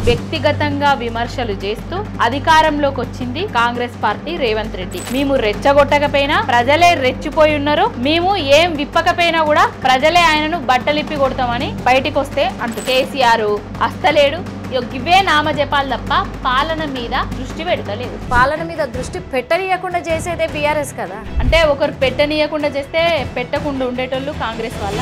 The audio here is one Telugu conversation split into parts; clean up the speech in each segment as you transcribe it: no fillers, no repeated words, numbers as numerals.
వ్యక్తిగతంగా విమర్శలు చేస్తూ అధికారంలోకి వచ్చింది కాంగ్రెస్ పార్టీ రేవంత్ రెడ్డి. మేము రెచ్చగొట్టకపోయినా ప్రజలే రెచ్చిపోయి ఉన్నారు, మేము ఏం విప్పకపోయినా కూడా ప్రజలే ఆయనను బట్టలిప్పి కొడతామని బయటికి వస్తే అంటూ కేసీఆర్ అస్తలేడు. ఇవే నామజపాలు తప్ప పాలన మీద దృష్టి పెడతలేదు. పాలన మీద దృష్టి పెట్టనీయకుండా చేసేదే బీఆర్ఎస్ కదా. అంటే ఒకరు పెట్టనీయకుండా చేస్తే పెట్టకుండా ఉండేటోళ్ళు కాంగ్రెస్ వాళ్ళ.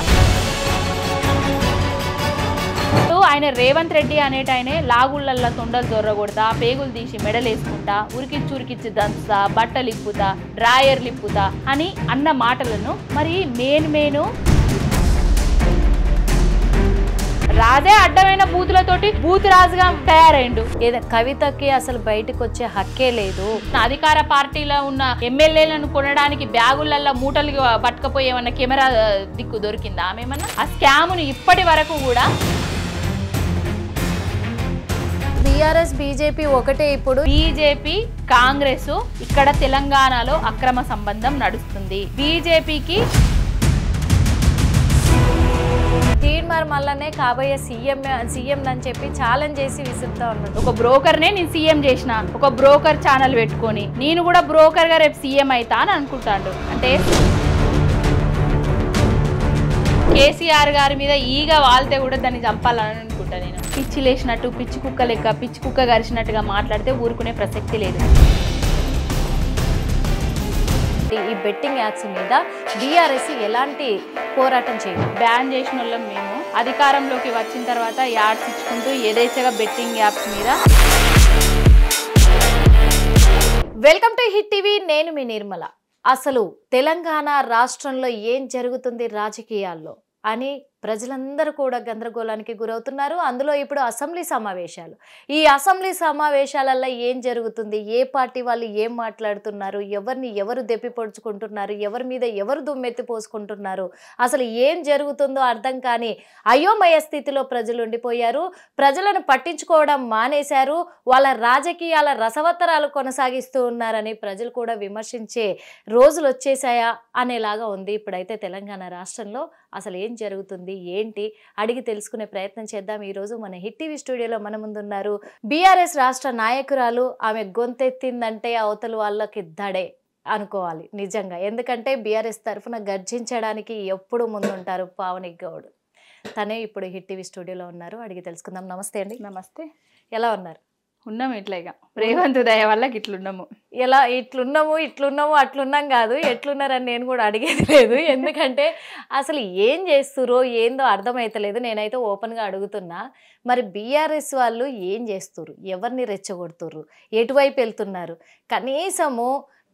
ఆయన రేవంత్ రెడ్డి అనేటాయనే లాగుళ్ళల్లో తొండలు దొర్రగొడతా, పేగులు తీసి మెడలేసుకుంటా, ఉరికిచ్చి దంచుతా, బట్టలు ఇప్పుతా, డ్రాయర్లు ఇప్పుతా అని అన్న మాటలను మరి మేను రాజే అడ్డమైన బూతులతోటి బూత్ రాజుగా తయారైండు. కవితకి అసలు బయటకు వచ్చే హక్కే లేదు. అధికార పార్టీలో ఉన్న ఎమ్మెల్యేలను కొనడానికి బ్యాగులల్లో మూటలు పట్టుకపోయేమన్నా కెమెరా దిక్కు దొరికిందా ఆమెమన్నా? ఆ స్కామును ఇప్పటి వరకు కూడా బీఆర్ఎస్ బీజేపీ ఒకటే. ఇప్పుడు బీజేపీ కాంగ్రెస్ ఇక్కడ తెలంగాణలో అక్రమ సంబంధం నడుస్తుంది. బీజేపీకి తీన్మార్ మల్లనే కాబోయే సీఎం అని చెప్పి ఛాలెంజ్ చేసి విసురుతా ఉన్నాడు. ఒక బ్రోకర్నే నేను సీఎం చేసిన, ఒక బ్రోకర్ ఛానల్ పెట్టుకొని నేను కూడా బ్రోకర్ గా రేపు సీఎం అవుతా అని అనుకుంటాడు. అంటే కేసీఆర్ గారి మీద ఈగ వాళ్తే కూడా దాన్ని చంపాలని అనుకుంటా నేను. పిచ్చి లేచినట్టు పిచ్చి కుక్క లెక్క పిచ్చి కుక్క గరిచినట్టుగా మాట్లాడితే ఊరుకునే ప్రసక్తి లేదు. ఈ బెట్టింగ్ యాప్స్ మీద బీఆర్ఎస్ ఎలాంటి పోరాటం చేయాలి? బ్యాన్ చేసిన వాళ్ళం మేము. అధికారంలోకి వచ్చిన తర్వాత యాడ్స్ ఇచ్చుకుంటూ యథేచ్ఛగా బెట్టింగ్ యాప్స్ మీద. వెల్కమ్ టు హిట్ టీవీ, నేను మీ నిర్మల. అసలు తెలంగాణ రాష్ట్రంలో ఏం జరుగుతుంది రాజకీయాల్లో అని ప్రజలందరూ కూడా గందరగోళానికి గురవుతున్నారు. అందులో ఇప్పుడు అసెంబ్లీ సమావేశాలు. ఈ అసెంబ్లీ సమావేశాలలో ఏం జరుగుతుంది, ఏ పార్టీ వాళ్ళు ఏం మాట్లాడుతున్నారు, ఎవరిని ఎవరు దెప్పి పొడుచుకుంటున్నారు, ఎవరి మీద ఎవరు దుమ్మెత్తి పోసుకుంటున్నారు, అసలు ఏం జరుగుతుందో అర్థం కాని అయోమయ స్థితిలో ప్రజలు ఉండిపోయారు. ప్రజలను పట్టించుకోవడం మానేశారు. వాళ్ళ రాజకీయాల రసవత్తరాలు కొనసాగిస్తూ ఉన్నారని ప్రజలు కూడా విమర్శించే రోజులు వచ్చేసాయా అనేలాగా ఉంది. ఇప్పుడైతే తెలంగాణ రాష్ట్రంలో అసలు ఏం జరుగుతుంది ఏంటి అడిగి తెలుసుకునే ప్రయత్నం చేద్దాం. ఈరోజు మన హిట్ టీవీ స్టూడియోలో మన ముందున్నారు బీఆర్ఎస్ రాష్ట్ర నాయకురాలు. ఆమె గొంతెత్తిందంటే అవతల వాళ్ళకి దడే అనుకోవాలి నిజంగా. ఎందుకంటే బీఆర్ఎస్ తరఫున గర్జించడానికి ఎప్పుడు ముందుంటారు పావని గౌడ్. తనే ఇప్పుడు హిట్ టీవీ స్టూడియోలో ఉన్నారు, అడిగి తెలుసుకుందాం. నమస్తే అండి. నమస్తే. ఎలా ఉన్నారు? ఉన్నాము ఇట్లాగా, రేవంత్ దయ వల్ల ఇట్లున్నాము. ఎలా ఇట్లున్నాము అట్లున్నాం కాదు, ఎట్లున్నారని నేను కూడా అడిగేది లేదు. ఎందుకంటే అసలు ఏం చేస్తురో ఏందో అర్థమైతలేదు. నేనైతే ఓపెన్గా అడుగుతున్నా, మరి బీఆర్ఎస్ వాళ్ళు ఏం చేస్తుర్రు, ఎవరిని రెచ్చగొడుతుర్రు, ఎటువైపు వెళ్తున్నారు? కనీసము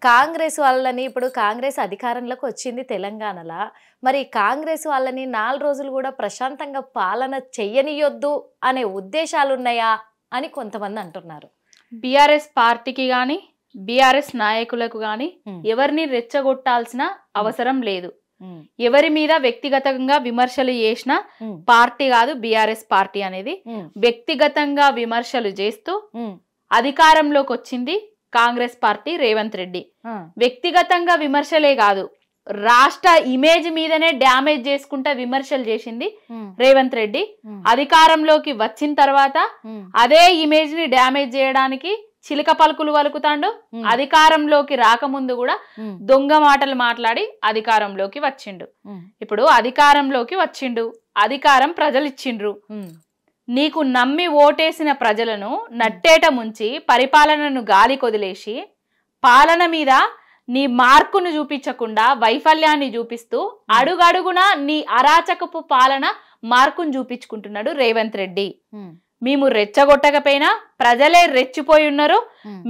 కాంగ్రెస్ వాళ్ళని, ఇప్పుడు కాంగ్రెస్ అధికారంలోకి వచ్చింది తెలంగాణలో, మరి కాంగ్రెస్ వాళ్ళని 4 రోజులు కూడా ప్రశాంతంగా పాలన చెయ్యనియొద్దు అనే ఉద్దేశాలు ఉన్నాయా అని కొంతమంది అంటున్నారు. బీఆర్ఎస్ పార్టీకి గాని బీఆర్ఎస్ నాయకులకు గాని ఎవరిని రెచ్చగొట్టాల్సిన అవసరం లేదు. ఎవరి మీద వ్యక్తిగతంగా విమర్శలు చేసిన పార్టీ కాదు బీఆర్ఎస్ పార్టీ అనేది. వ్యక్తిగతంగా విమర్శలు చేస్తూ అధికారంలోకి వచ్చింది కాంగ్రెస్ పార్టీ రేవంత్ రెడ్డి. వ్యక్తిగతంగా విమర్శలే కాదు, రాష్ట్ర ఇమేజ్ మీదనే డ్యామేజ్ చేసుకుంటా విమర్శలు చేసింది రేవంత్ రెడ్డి. అధికారంలోకి వచ్చిన తర్వాత అదే ఇమేజ్ ని డ్యామేజ్ చేయడానికి చిలక పలుకులు వలుకుతాండు. అధికారంలోకి రాకముందు కూడా దొంగ మాటలు మాట్లాడి అధికారంలోకి వచ్చిండు. ఇప్పుడు అధికారంలోకి వచ్చిండు, అధికారం ప్రజలు ఇచ్చిండ్రు. నీకు నమ్మి ఓటేసిన ప్రజలను నట్టేట ముంచి పరిపాలనను గాలి కొదిలేసి పాలన మీద నీ మార్కును చూపించకుండా వైఫల్యాన్ని చూపిస్తూ అడుగడుగునా నీ అరాచకపు పాలన మార్కును చూపించుకుంటున్నాడు రేవంత్ రెడ్డి. మేము రెచ్చగొట్టకపోయినా ప్రజలే రెచ్చిపోయి ఉన్నారు,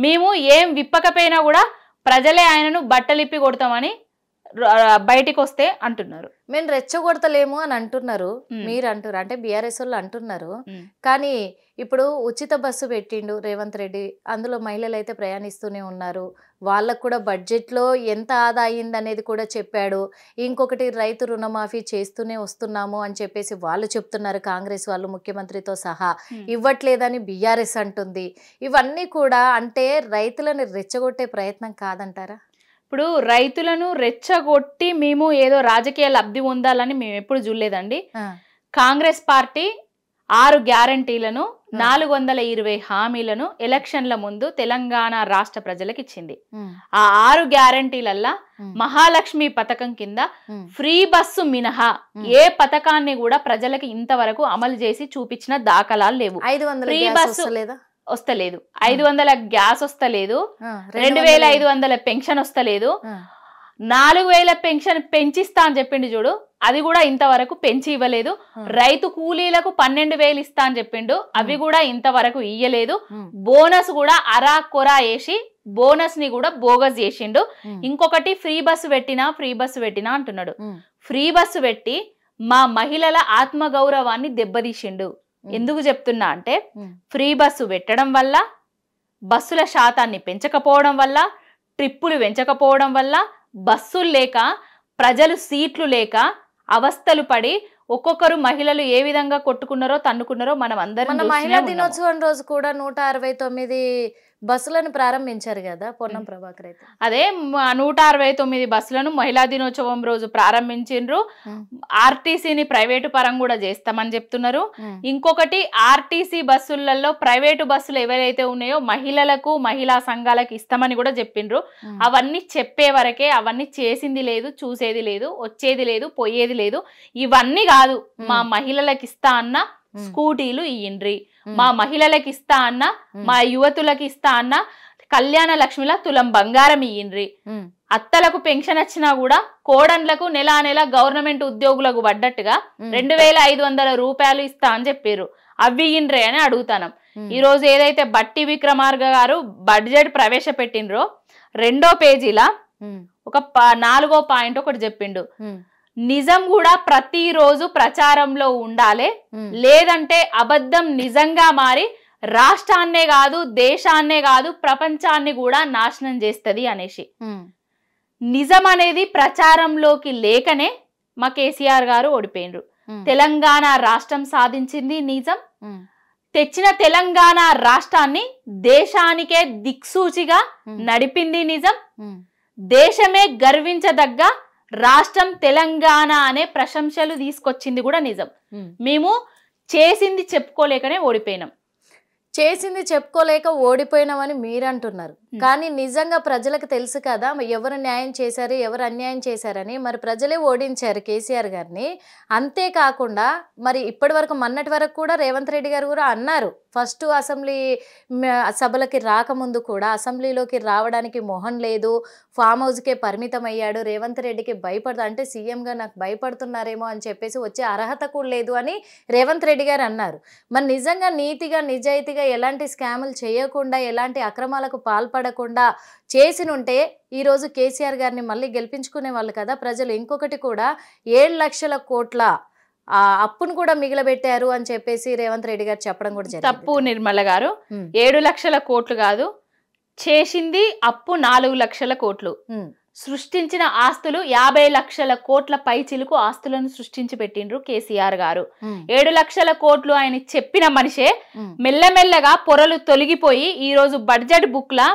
మేము ఏం విప్పకపోయినా కూడా ప్రజలే ఆయనను బట్టలిప్పి కొడతామని బయటికి వస్తే అంటున్నారు. మేము రెచ్చగొడతలేము అని అంటున్నారు, మీరు అంటారు, అంటే బీఆర్ఎస్ వాళ్ళు అంటున్నారు. కానీ ఇప్పుడు ఉచిత బస్సు పెట్టిండు రేవంత్ రెడ్డి, అందులో మహిళలు అయితే ప్రయాణిస్తూనే ఉన్నారు. వాళ్ళకు కూడా బడ్జెట్లో ఎంత ఆదా అయింది అనేది కూడా చెప్పాడు. ఇంకొకటి రైతు రుణమాఫీ చేస్తూనే వస్తున్నాము అని చెప్పేసి వాళ్ళు చెప్తున్నారు, కాంగ్రెస్ వాళ్ళు ముఖ్యమంత్రితో సహా. ఇవ్వట్లేదని బీఆర్ఎస్ అంటుంది. ఇవన్నీ కూడా అంటే రైతులను రెచ్చగొట్టే ప్రయత్నం కాదంటారా? ఇప్పుడు రైతులను రెచ్చగొట్టి మేము ఏదో రాజకీయ లబ్ధి పొందాలని మేము ఎప్పుడు చూడలేదండి. కాంగ్రెస్ పార్టీ 6 గ్యారంటీలను 420 హామీలను ఎలక్షన్ల ముందు తెలంగాణ రాష్ట్ర ప్రజలకు ఇచ్చింది. ఆ 6 గ్యారంటీలల్లా మహాలక్ష్మి పథకం కింద ఫ్రీ బస్సు మినహా ఏ పథకాన్ని కూడా ప్రజలకు ఇంతవరకు అమలు చేసి చూపించిన దాఖలాలు లేవు. ఫ్రీ బస్సు వస్తలేదు, 500 గ్యాస్ వస్తలేదు, 2500 పెన్షన్ వస్తలేదు, 4000 పెన్షన్ పెంచిస్తా అని చెప్పిండు చూడు, అది కూడా ఇంతవరకు పెంచి ఇవ్వలేదు. రైతు కూలీలకు 12,000 ఇస్తా అని చెప్పిండు, అవి కూడా ఇంతవరకు ఇయ్యలేదు. బోనస్ కూడా అరా కొరా వేసి బోనస్ ని కూడా బోగస్ చేసిండు. ఇంకొకటి ఫ్రీ బస్సు పెట్టినా అంటున్నాడు. ఫ్రీ బస్సు పెట్టి మా మహిళల ఆత్మగౌరవాన్ని దెబ్బతీసిండు. ఎందుకు చెప్తున్నా అంటే, ఫ్రీ బస్సు పెట్టడం వల్ల, బస్సుల శాతాన్ని పెంచకపోవడం వల్ల, ట్రిప్పులు పెంచకపోవడం వల్ల, బస్సులు లేక ప్రజలు సీట్లు లేక అవస్థలు పడి ఒక్కొక్కరు మహిళలు ఏ విధంగా కొట్టుకున్నారో తన్నుకున్నారో మనం అందరం. మహిళా దినోత్సవం రోజు కూడా 169 బస్సులను ప్రారంభించారు కదా పొన్నం ప్రభాకర్ అయితే. అదే 169 బస్సులను మహిళా దినోత్సవం రోజు ప్రారంభించిండ్రు. ఆర్టీసీని ప్రైవేటు పరం కూడా చేస్తామని చెప్తున్నారు. ఇంకొకటి ఆర్టీసీ బస్సులలో ప్రైవేటు బస్సులు ఎవరైతే ఉన్నాయో మహిళలకు మహిళా సంఘాలకు ఇస్తామని కూడా చెప్పిండ్రు. అవన్నీ చెప్పే వరకే, అవన్నీ చేసింది లేదు, చూసేది లేదు, వచ్చేది లేదు, పోయేది లేదు. ఇవన్నీ కాదు, మా మహిళలకు ఇస్తా అన్న స్కూటీలు ఇయ్యండ్రి, మా మహిళలకు ఇస్తా అన్న, మా యువతులకు ఇస్తా అన్న కళ్యాణ లక్ష్మిల తులం బంగారం ఇయ్యండ్రి, అత్తలకు పెన్షన్ వచ్చినా కూడా కోడన్లకు నెల నెల గవర్నమెంట్ ఉద్యోగులకు పడ్డట్టుగా 2500 రూపాయలు ఇస్తా అని చెప్పారు, అవి ఇయ్యండ్రి అని అడుగుతాను. ఈ రోజు ఏదైతే బట్టి విక్రమార్క గారు బడ్జెట్ ప్రవేశపెట్టిండ్రో 2వ పేజీలా ఒక 4వ పాయింట్ ఒకటి చెప్పిండు. నిజం కూడా ప్రతిరోజు ప్రచారంలో ఉండాలి, లేదంటే అబద్ధం నిజంగా మారి రాష్ట్రాన్నే కాదు, దేశాన్నే కాదు, ప్రపంచాన్ని కూడా నాశనం చేస్తది అనేసి. నిజం అనేది ప్రచారంలోకి లేకనే మా కేసీఆర్ గారు ఓడిపోయినరు. తెలంగాణ రాష్ట్రం సాధించింది నిజం. తెచ్చిన తెలంగాణ రాష్ట్రాన్ని దేశానికే దిక్సూచిగా నడిపింది నిజం. దేశమే గర్వించదగ్గ రాష్ట్రం తెలంగాణ అనే ప్రశంసలు తీసుకొచ్చింది కూడా నిజం. మేము చేసింది చెప్పుకోలేకనే ఓడిపోయినాం. చేసింది చెప్పుకోలేక ఓడిపోయినామని మీరు అంటున్నారు, కానీ నిజంగా ప్రజలకు తెలుసు కదా ఎవరు న్యాయం చేశారు, ఎవరు అన్యాయం చేశారని. మరి ప్రజలే ఓడించారు కేసీఆర్ గారిని. అంతేకాకుండా మరి ఇప్పటి వరకు మొన్నటి వరకు కూడా రేవంత్ రెడ్డి గారు కూడా అన్నారు, ఫస్ట్ అసెంబ్లీ సభలకి రాకముందు కూడా అసెంబ్లీలోకి రావడానికి మొహం లేదు, ఫామ్ హౌస్కే పరిమితం అయ్యాడు, రేవంత్ రెడ్డికి అంటే సీఎంగా నాకు భయపడుతున్నారేమో అని చెప్పేసి వచ్చే అర్హత కూడా లేదు అని రేవంత్ రెడ్డి గారు అన్నారు. మరి నిజంగా నీతిగా నిజాయితీగా ఎలాంటి స్కాములు చేయకుండా, ఎలాంటి అక్రమాలకు పాల్పడకుండా చేసినుంటే ఈరోజు కేసీఆర్ గారిని మళ్ళీ గెలిపించుకునే వాళ్ళు కదా ప్రజలు. ఇంకొకటి కూడా 7 లక్షల కోట్ల అప్పును కూడా మిగిలబెట్టారు అని చెప్పేసి రేవంత్ రెడ్డి గారు చెప్పడం కూడా జరిగింది. తప్పు నిర్మల గారు, 7 లక్షల కోట్లు కాదు, చేసింది అప్పు 4 లక్షల కోట్లు. సృష్టించిన ఆస్తులు 50 లక్షల కోట్ల పైచిలుకు ఆస్తులను సృష్టించి పెట్టిండ్రు కేసీఆర్ గారు. 7 లక్షల కోట్లు ఆయన చెప్పిన మనిషే మెల్లమెల్లగా పొరలు తొలగిపోయి ఈ రోజు బడ్జెట్ బుక్ లా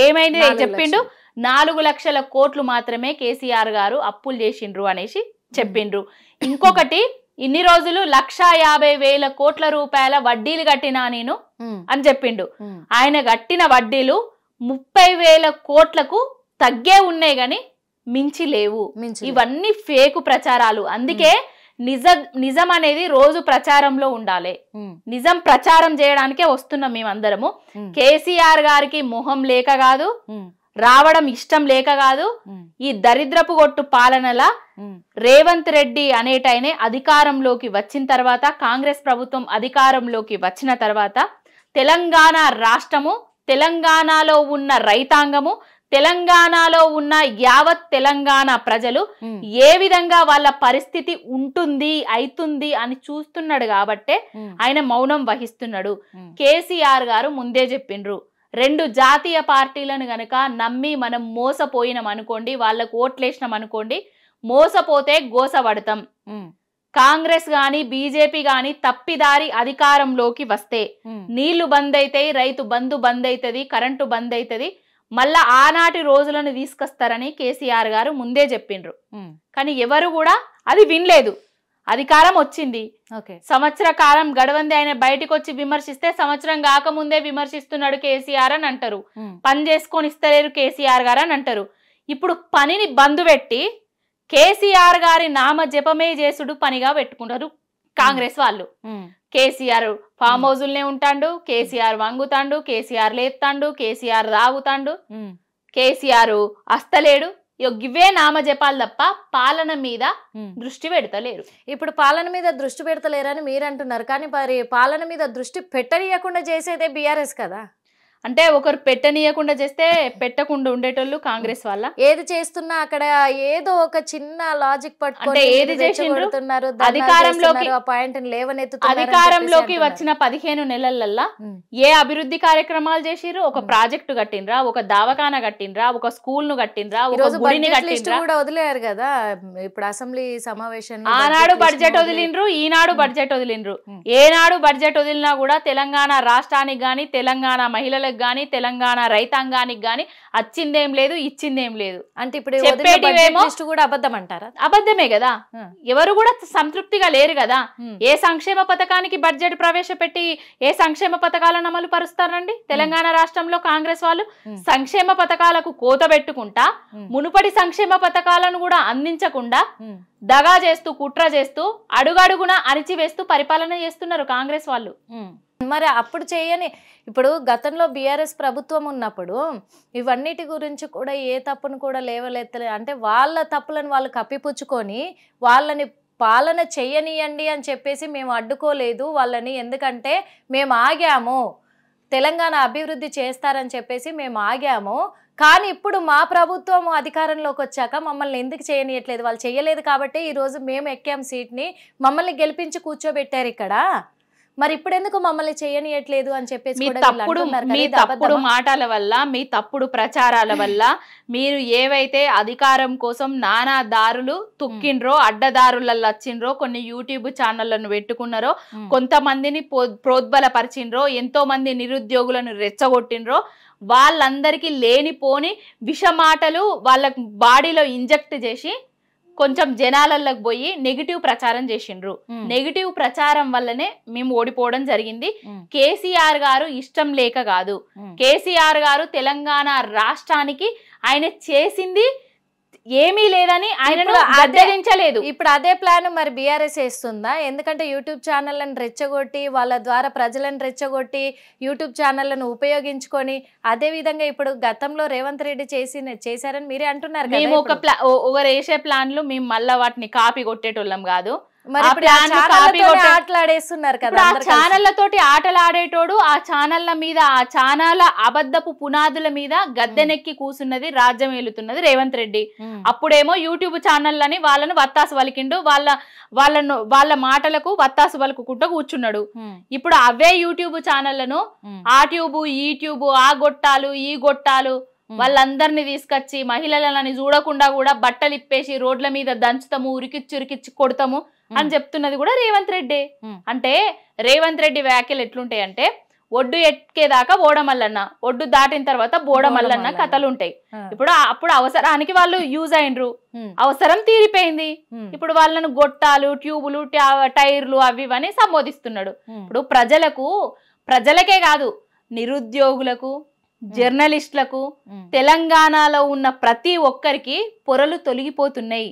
ఏమైంది చెప్పిండు, 4 లక్షల కోట్లు మాత్రమే కేసీఆర్ గారు అప్పులు చేసిండ్రు అనేసి చెప్పిండ్రు. ఇంకొకటి, ఇన్ని రోజులు 1,50,000 కోట్ల రూపాయల వడ్డీలు కట్టినా నేను అని చెప్పిండు. ఆయన కట్టిన వడ్డీలు 30,000 కోట్లకు తగ్గే ఉన్నాయి గాని మించి లేవు. ఇవన్నీ ఫేకు ప్రచారాలు. అందుకే నిజం అనేది రోజు ప్రచారంలో ఉండాలి. నిజం ప్రచారం చేయడానికే వస్తున్నాం మేమందరము. కేసీఆర్ గారికి మొహం లేక కాదు, రావడం ఇష్టం లేక కాదు, ఈ దరిద్రపు కొట్టు పాలనలా రేవంత్ రెడ్డి అనేటైనే అధికారంలోకి వచ్చిన తర్వాత, కాంగ్రెస్ ప్రభుత్వం అధికారంలోకి వచ్చిన తర్వాత తెలంగాణ రాష్ట్రము, తెలంగాణలో ఉన్న రైతాంగము, తెలంగాణలో ఉన్న యావత్ తెలంగాణ ప్రజలు ఏ విధంగా వాళ్ళ పరిస్థితి ఉంటుంది అవుతుంది అని చూస్తున్నాడు కాబట్టే ఆయన మౌనం వహిస్తున్నాడు. కేసీఆర్ గారు ముందే చెప్పిండ్రు, 2 జాతీయ పార్టీలను గనక నమ్మి మనం మోసపోయినాం అనుకోండి, వాళ్ళకు ఓట్లేసినాం అనుకోండి, మోసపోతే గోసపడతాం. కాంగ్రెస్ గాని బీజేపీ గాని తప్పిదారి అధికారంలోకి వస్తే నీళ్లు బంద్ అవుతాయి, రైతు బంధు బంద్ అవుతుంది, కరెంటు బంద్ అవుతుంది, మళ్ళా ఆనాటి రోజులను తీసుకొస్తారని కేసీఆర్ గారు ముందే చెప్పిండ్రు. కానీ ఎవరు కూడా అది వినలేదు. అధికారం వచ్చింది, ఓకే సంవత్సర కాలం గడవంది, ఆయన బయటకు వచ్చి విమర్శిస్తే సంవత్సరం కాకముందే విమర్శిస్తున్నాడు కేసీఆర్ అని అంటారు. పని చేసుకొని ఇస్తలేరు కేసీఆర్ గారు అని అంటారు. ఇప్పుడు పనిని బంద్ పెట్టి కేసీఆర్ గారి నామ జపమే చేసుడు పనిగా పెట్టుకుంటారు కాంగ్రెస్ వాళ్ళు. కేసీఆర్ ఫామ్ హౌజుల్నే ఉంటాడు, కేసీఆర్ వంగుతాండు, కేసీఆర్ లేస్తాండు, కేసీఆర్ తాగుతాండు, కేసీఆర్ అస్తలేడు. ఇవే నామ జపాలు తప్ప పాలన మీద దృష్టి పెడతలేరు. ఇప్పుడు పాలన మీద దృష్టి పెడతలేరని మీరు అంటున్నారు, కానీ మరి పాలన మీద దృష్టి పెట్టనీయకుండా చేసేదే బీఆర్ఎస్ కదా. అంటే ఒకరు పెట్టనీయకుండా చేస్తే పెట్టకుండా ఉండేటోళ్ళు కాంగ్రెస్ వాళ్ళ. ఏది చేస్తున్నా అక్కడ ఏదో ఒక చిన్న లాజిక్ పట్టుకొని ఏది చేసిండ్రు, అధికారంలోకి వచ్చిన 15 నెలలల్లా ఏ అభివృద్ధి కార్యక్రమాలు చేసిర్రు? ఒక ప్రాజెక్టు కట్టిండ్రా, ఒక దవాఖానా కట్టిండ్రా, ఒక స్కూల్ ను కట్టిండ్రా, ఒక గుడిని కట్టిండ్రా? కూడా వదిలేరు కదా ఇప్పుడు అసెంబ్లీ సమావేశం. ఆనాడు బడ్జెట్ వదిలిండ్రు, ఈనాడు బడ్జెట్ వదిలిండ్రు. ఏనాడు బడ్జెట్ వదిలినా కూడా తెలంగాణ రాష్ట్రానికి గాని, తెలంగాణ మహిళలకు గాని, తెలంగాణ రైతాంగానికి గాని వచ్చిందేం లేదు, ఇచ్చిందేం లేదు. అంటే ఇప్పుడు చెప్పేటివేమో కూడా అబద్ధం అంటారా? అబద్ధమే కదా. ఎవరు కూడా సంతృప్తిగా లేరు కదా. ఏ సంక్షేమ పథకానికి బడ్జెట్ ప్రవేశపెట్టి ఏ సంక్షేమ పథకాలను అమలు పరుస్తారండి తెలంగాణ రాష్ట్రంలో కాంగ్రెస్ వాళ్ళు? సంక్షేమ పథకాలకు కోత పెట్టుకుంటా మునుపటి సంక్షేమ పథకాలను కూడా అందించకుండా దగా చేస్తూ కుట్ర చేస్తూ అడుగడుగున అణిచివేస్తూ పరిపాలన చేస్తున్నారు కాంగ్రెస్ వాళ్ళు. మరి అప్పుడు చేయని, ఇప్పుడు గతంలో బీఆర్ఎస్ ప్రభుత్వం ఉన్నప్పుడు ఇవన్నిటి గురించి కూడా ఏ తప్పును కూడా లేవలెత్తలే. అంటే వాళ్ళ తప్పులను వాళ్ళు కప్పిపుచ్చుకొని వాళ్ళని పాలన చెయ్యనియండి అని చెప్పేసి మేము అడ్డుకోలేదు వాళ్ళని, ఎందుకంటే మేము ఆగాము, తెలంగాణ అభివృద్ధి చేస్తారని చెప్పేసి మేము ఆగాము. కానీ ఇప్పుడు మా ప్రభుత్వం అధికారంలోకి వచ్చాక మమ్మల్ని ఎందుకు చేయనియట్లేదు? వాళ్ళు చేయలేదు కాబట్టి ఈరోజు మేము ఎక్కాం సీట్ని, మమ్మల్ని గెలిపించి కూర్చోబెట్టారు ఇక్కడ. మరి ఇప్పుడు ఎందుకు మమ్మల్ని చేయనియట్లేదు అని చెప్పేసి మీ తప్పుడు మాటల వల్ల, మీ తప్పుడు ప్రచారాల వల్ల మీరు ఏవైతే అధికారం కోసం నానా దారులు తుక్కిండ్రో, అడ్డదారులలో వచ్చిండ్రో, కొన్ని యూట్యూబ్ ఛానళ్లను పెట్టుకున్నారో, కొంతమందిని ప్రోద్బలపరిచిండ్రో, ఎంతో మంది నిరుద్యోగులను రెచ్చగొట్టిండ్రో, వాళ్ళందరికీ లేనిపోని విషమాటలు వాళ్ళ బాడీలో ఇంజెక్ట్ చేసి కొంచెం జనాలలోకి పోయి నెగిటివ్ ప్రచారం చేసిండ్రు. నెగిటివ్ ప్రచారం వల్లనే మేము ఓడిపోవడం జరిగింది. కేసీఆర్ గారు ఇష్టం లేక కాదు, కేసీఆర్ గారు తెలంగాణ రాష్ట్రానికి ఆయన చేసింది ఏమీ లేదని ఆయనను అడ్డగించలేదు. ఇప్పుడు అదే ప్లాన్ మరి బీఆర్ఎస్ వేస్తుందా? ఎందుకంటే యూట్యూబ్ ఛానళ్లను రెచ్చగొట్టి వాళ్ళ ద్వారా ప్రజలను రెచ్చగొట్టి యూట్యూబ్ ఛానళ్లను ఉపయోగించుకొని, అదే విధంగా ఇప్పుడు గతంలో రేవంత్ రెడ్డి చేశారని మీరే అంటున్నారు. మేము ఒక వేసే ప్లాన్లు మేము మళ్ళా వాటిని కాపీ కొట్టేటోళ్ళం కాదు. ఆటలాడేస్తున్నారు కదా. ఆ ఛానళ్లతోటి ఆటలాడేటోడు ఆ ఛానళ్ల మీద, ఆ ఛానళ్ల అబద్ధపు పునాదుల మీద గద్దెనెక్కి కూసున్నది, రాజ్యం ఏలుతున్నది రేవంత్ రెడ్డి. అప్పుడేమో యూట్యూబ్ ఛానళ్ళని వాళ్ళను వత్తాసు వలికిండు, వాళ్ళ మాటలకు వత్తాసు వలుకుంటూ కూర్చున్నాడు. ఇప్పుడు అవే యూట్యూబ్ ఛానళ్లను ఆ ట్యూబ్, ఈ ట్యూబ్, ఆ గొట్టాలు, ఈ గొట్టాలు వాళ్ళందరినీ తీసుకొచ్చి మహిళలని చూడకుండా కూడా బట్టలు ఇప్పేసి రోడ్ల మీద దంచుతాము, ఉరికిచ్చి కొడతాము అని చెప్తున్నది కూడా రేవంత్ రెడ్డి. అంటే రేవంత్ రెడ్డి వ్యాఖ్యలు ఎట్లుంటాయి అంటే, ఒడ్డు ఎక్కేదాకా బోడమల్లన్న, ఒడ్డు దాటిన తర్వాత బోడమల్లన్న కథలు ఉంటాయి. అప్పుడు అవసరానికి వాళ్ళు యూజ్ అయినరు, అవసరం తీరిపోయింది. ఇప్పుడు వాళ్ళను గొట్టాలు, ట్యూబులు, టైర్లు అవి ఇవని సంబోధిస్తున్నాడు. ఇప్పుడు ప్రజలకే కాదు, నిరుద్యోగులకు, జర్నలిస్టులకు, తెలంగాణలో ఉన్న ప్రతి ఒక్కరికి పొరలు తొలగిపోతున్నాయి.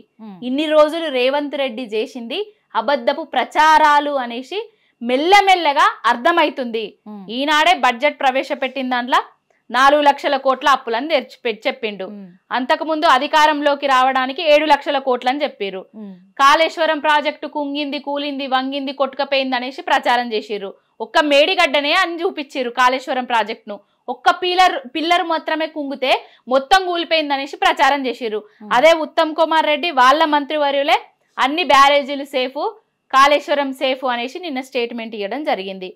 ఇన్ని రోజులు రేవంత్ రెడ్డి చేసింది అబద్ధపు ప్రచారాలు అనేసి మెల్లమెల్లగా అర్థమైతుంది. ఈనాడే బడ్జెట్ ప్రవేశపెట్టిన దాంట్లో 4 లక్షల కోట్ల అప్పులని చెప్పిండు. అంతకుముందు అధికారంలోకి రావడానికి 7 లక్షల కోట్లని చెప్పారు. కాళేశ్వరం ప్రాజెక్టు కుంగింది, కూలింది, వంగింది, కొట్టుకపోయింది అనేసి ప్రచారం చేసిర్రు. ఒక్క మేడిగడ్డనే అని చూపించారు కాళేశ్వరం ప్రాజెక్టును. ఒక్క పిల్లర్ మాత్రమే కుంగితే మొత్తం కూలిపోయింది అనేసి ప్రచారం చేసిర్రు. అదే ఉత్తమ్ కుమార్ రెడ్డి వాళ్ళ మంత్రివర్యులే అన్ని బ్యారేజీలు సేఫ్, కాళేశ్వరం సేఫ్ అనేసి నిన్న స్టేట్మెంట్ ఇవ్వడం జరిగింది.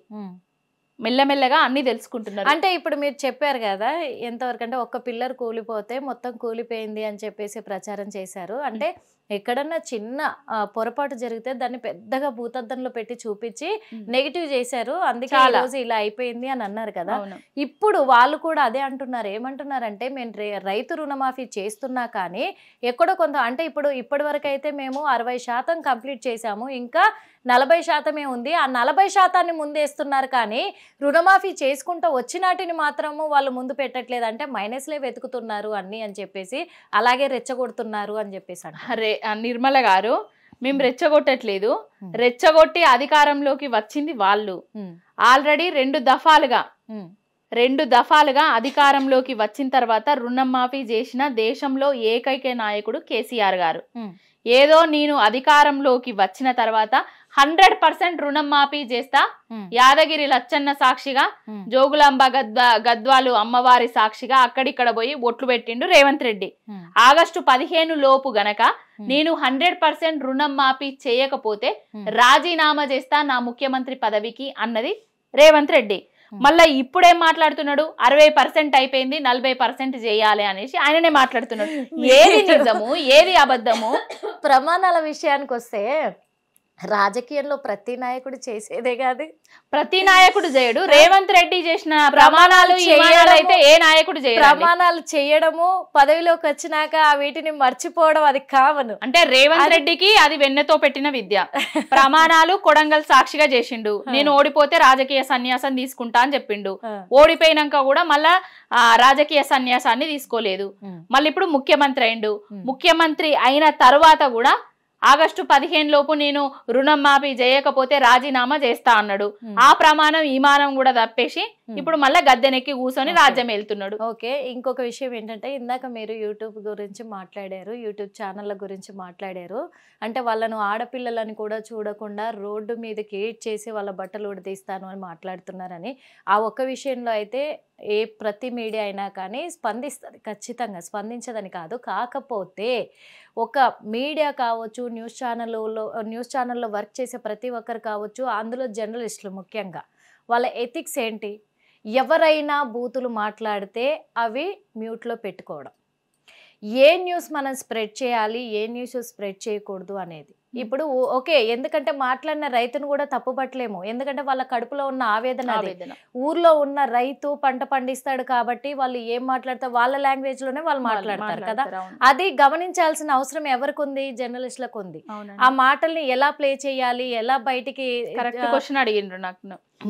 మెల్లమెల్లగా అన్ని తెలుసుకుంటున్నారు. అంటే ఇప్పుడు మీరు చెప్పారు కదా, ఎంతవరకు అంటే ఒక్క పిల్లర్ కూలిపోతే మొత్తం కూలిపోయింది అని చెప్పేసి ప్రచారం చేశారు. అంటే ఎక్కడన్నా చిన్న పొరపాటు జరిగితే దాన్ని పెద్దగా భూతద్దంలో పెట్టి చూపించి నెగిటివ్ చేశారు, అందుకే ఈ రోజు ఇలా అయిపోయింది అని అన్నారు కదా. ఇప్పుడు వాళ్ళు కూడా అదే అంటున్నారు. ఏమంటున్నారంటే మేము రైతు రుణమాఫీ చేస్తున్నా కానీ ఎక్కడో కొంత అంటే ఇప్పటి వరకు అయితే మేము 60% కంప్లీట్ చేశాము, ఇంకా 40% ఉంది. ఆ 40% ముందేస్తున్నారు కానీ రుణమాఫీ చేసుకుంటూ వచ్చినాటిని మాత్రము వాళ్ళు ముందు పెట్టట్లేదు, అంటే మైనస్లే వెతుకుతున్నారు అన్ని అని చెప్పేసి, అలాగే రెచ్చగొడుతున్నారు అని చెప్పేసి అరే నిర్మల గారు, మేము రెచ్చగొట్టట్లేదు, రెచ్చగొట్టి అధికారంలోకి వచ్చింది వాళ్ళు. ఆల్రెడీ 2 దఫాలుగా అధికారంలోకి వచ్చిన తర్వాత రుణమాఫీ చేసిన దేశంలో ఏకైక నాయకుడు కేసీఆర్ గారు. ఏదో నేను అధికారంలోకి వచ్చిన తర్వాత 100% రుణం మాఫీ చేస్తా, యాదగిరి లచ్చన్న సాక్షిగా, జోగులాంబ గద్వాలు అమ్మవారి సాక్షిగా అక్కడిక్కడ పోయి ఒట్లు పెట్టిండు రేవంత్ రెడ్డి. ఆగస్టు 15 లోపు గనక నేను 100% రుణం మాఫీ చేయకపోతే రాజీనామా చేస్తా నా ముఖ్యమంత్రి పదవికి అన్నది రేవంత్ రెడ్డి. మళ్ళా ఇప్పుడేం మాట్లాడుతున్నాడు, 60% అయిపోయింది, 40% చేయాలి అనేసి ఆయననే మాట్లాడుతున్నాడు. ఏది నిజము ఏది అబద్ధము? ప్రమాణాల విషయానికి వస్తే రాజకీయంలో ప్రతి నాయకుడు చేసేదే కాదు, ప్రతి నాయకుడు చేయడు. రేవంత్ రెడ్డి చేసిన ప్రమాణాలు అయితే ఏ నాయకుడు చేయడు. ప్రమాణాలు చేయడము, పదవిలోకి వచ్చినాక వీటిని మర్చిపోవడం అది కావను. అంటే రేవంత్ రెడ్డికి అది వెన్నెతో పెట్టిన విద్య. ప్రమాణాలు కొడంగల్ సాక్షిగా చేసిండు, నేను ఓడిపోతే రాజకీయ సన్యాసం తీసుకుంటా అని చెప్పిండు. ఓడిపోయినాక కూడా మళ్ళా రాజకీయ సన్యాసాన్ని తీసుకోలేదు. మళ్ళీ ఇప్పుడు ముఖ్యమంత్రి అయిండు. ముఖ్యమంత్రి అయిన తర్వాత కూడా ఆగస్టు 15 లోపు నేను రుణం మాఫీ చేయకపోతే రాజీనామా చేస్తా అన్నాడు. ఆ ప్రమాణం ఈమానం కూడా తప్పేసి ఇప్పుడు మళ్ళీ గద్దెనెక్కి కూర్చొని రాజ్యం వెళ్తున్నాడు. ఓకే, ఇంకొక విషయం ఏంటంటే ఇందాక మీరు యూట్యూబ్ గురించి మాట్లాడారు, యూట్యూబ్ ఛానళ్ళ గురించి మాట్లాడారు. అంటే వాళ్ళను ఆడపిల్లలని కూడా చూడకుండా రోడ్డు మీదకి ఏడ్ చేసి వాళ్ళ బట్టలు ఉడదీస్తాను అని మాట్లాడుతున్నారని. ఆ ఒక్క విషయంలో అయితే ప్రతి మీడియా అయినా కానీ స్పందిస్తుంది, ఖచ్చితంగా స్పందించదని కాదు. కాకపోతే ఒక మీడియా కావచ్చు, న్యూస్ ఛానల్లో వర్క్ చేసే ప్రతి ఒక్కరు కావచ్చు, అందులో జర్నలిస్టులు ముఖ్యంగా వాళ్ళ ఎథిక్స్ ఏంటి? ఎవరైనా బూతులు మాట్లాడితే అవి మ్యూట్లో పెట్టుకోవడం, ఏ న్యూస్ మనం స్ప్రెడ్ చేయాలి, ఏ న్యూస్ స్ప్రెడ్ చేయకూడదు అనేది. ఇప్పుడు ఓకే, ఎందుకంటే మాట్లాడిన రైతును కూడా తప్పుపట్టలేము, ఎందుకంటే వాళ్ళ కడుపులో ఉన్న ఆవేదన. ఊర్లో ఉన్న రైతు పంట పండిస్తాడు కాబట్టి వాళ్ళు ఏం మాట్లాడతారు, వాళ్ళ లాంగ్వేజ్ లోనే వాళ్ళు మాట్లాడతారు కదా. అది గమనించాల్సిన అవసరం ఎవరికి ఉంది? జర్నలిస్టులకు ఉంది. ఆ మాటల్ని ఎలా ప్లే చేయాలి, ఎలా బయటికి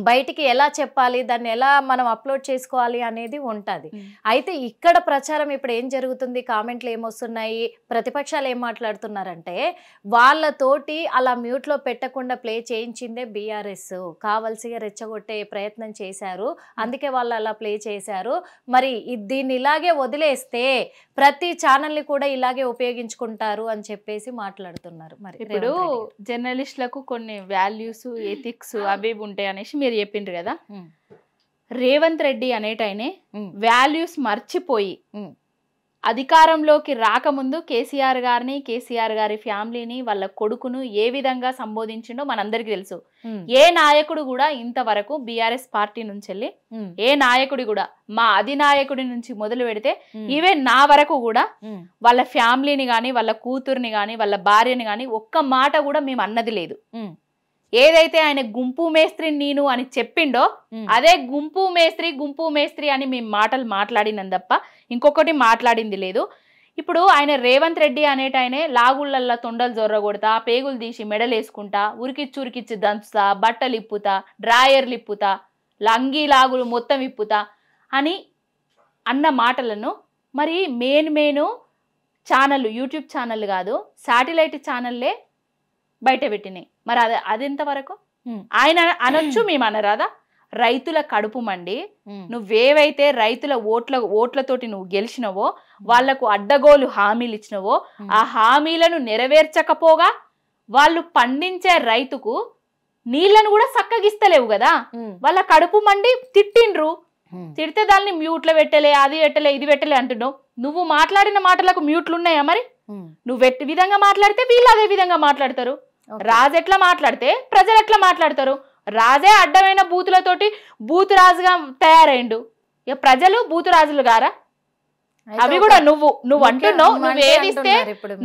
బయటికి ఎలా చెప్పాలి, దాన్ని ఎలా మనం అప్లోడ్ చేసుకోవాలి అనేది ఉంటుంది. అయితే ఇక్కడ ప్రచారం ఇప్పుడు ఏం జరుగుతుంది, కామెంట్లు ఏమొస్తున్నాయి, ప్రతిపక్షాలు ఏం మాట్లాడుతున్నారంటే వాళ్ళతోటి అలా మ్యూట్లో పెట్టకుండా ప్లే చేయించిందే బీఆర్ఎస్, కావలసిగా రెచ్చగొట్టే ప్రయత్నం చేశారు, అందుకే వాళ్ళు అలా ప్లే చేశారు. మరి దీన్ని ఇలాగే వదిలేస్తే ప్రతి ఛానల్ని కూడా ఇలాగే ఉపయోగించుకుంటారు అని చెప్పేసి మాట్లాడుతున్నారు. మరి ఇప్పుడు జర్నలిస్టులకు కొన్ని వాల్యూస్, ఎథిక్స్ అవి ఉంటాయి అనేసి మీరు చెప్పిండ్రు కదా. రేవంత్ రెడ్డి అనేటైనే వాల్యూస్ మర్చిపోయి అధికారంలోకి రాకముందు కేసీఆర్ గారిని, కేసీఆర్ గారి ఫ్యామిలీని, వాళ్ళ కొడుకును ఏ విధంగా సంబోధించిండో మనందరికి తెలుసు. ఏ నాయకుడు కూడా ఇంతవరకు బీఆర్ఎస్ పార్టీ నుంచి వెళ్ళి ఏ నాయకుడి కూడా, మా అధినాయకుడి నుంచి మొదలు పెడితే ఈవెన్ నా వరకు కూడా వాళ్ళ ఫ్యామిలీని గాని, వాళ్ళ కూతుర్ని గాని, వాళ్ళ భార్యని గాని ఒక్క మాట కూడా మేము అన్నది లేదు. ఏదైతే ఆయన గుంపు మేస్త్రి నేను అని చెప్పిండో అదే గుంపు మేస్త్రి అని మేము మాటలు మాట్లాడినం తప్ప ఇంకొకటి మాట్లాడింది లేదు. ఇప్పుడు ఆయన రేవంత్ రెడ్డి అనేటైనే లాగుళ్ళల్లో తొండలు జొర్రగొడతా, పేగులు తీసి మెడలేసుకుంటా, ఉరికిచ్చి దంచుతా, బట్టలు ఇప్పుతా, డ్రాయర్లు ఇప్పుతా, లంగి లాగులు మొత్తం ఇప్పుతా అని అన్న మాటలను మరి మెయిన్ ఛానల్, యూట్యూబ్ ఛానల్ కాదు, శాటిలైట్ ఛానల్లే బయట పెట్టినాయి. మరి అదెంతవరకు ఆయన అనొచ్చు, మేము అనరాదా? రైతుల కడుపు మండి నువ్వేవైతే రైతుల ఓట్లతోటి నువ్వు గెలిచినవో, వాళ్లకు అడ్డగోలు హామీలు ఇచ్చినవో, ఆ హామీలను నెరవేర్చకపోగా వాళ్ళు పండించే రైతుకు నీళ్లను కూడా చక్కగిస్తలేవు కదా. వాళ్ళ కడుపు మండి తిట్టిండ్రు, తిడితే దాన్ని మ్యూట్లో పెట్టలే, అది పెట్టలే, ఇది పెట్టలే అంటున్నావు. నువ్వు మాట్లాడిన మాటలకు మ్యూట్లు ఉన్నాయా? మరి నువ్వు ఎట్టి విధంగా మాట్లాడితే వీళ్ళు అదే విధంగా మాట్లాడతారు. రాజు ఎట్లా మాట్లాడితే ప్రజలు ఎట్లా మాట్లాడతారు? రాజే అడ్డమైన బూతులతోటి బూతు రాజుగా తయారైండు, ఇక ప్రజలు బూతు రాజులు గారా? అవి కూడా నువ్వు అంటున్నావు,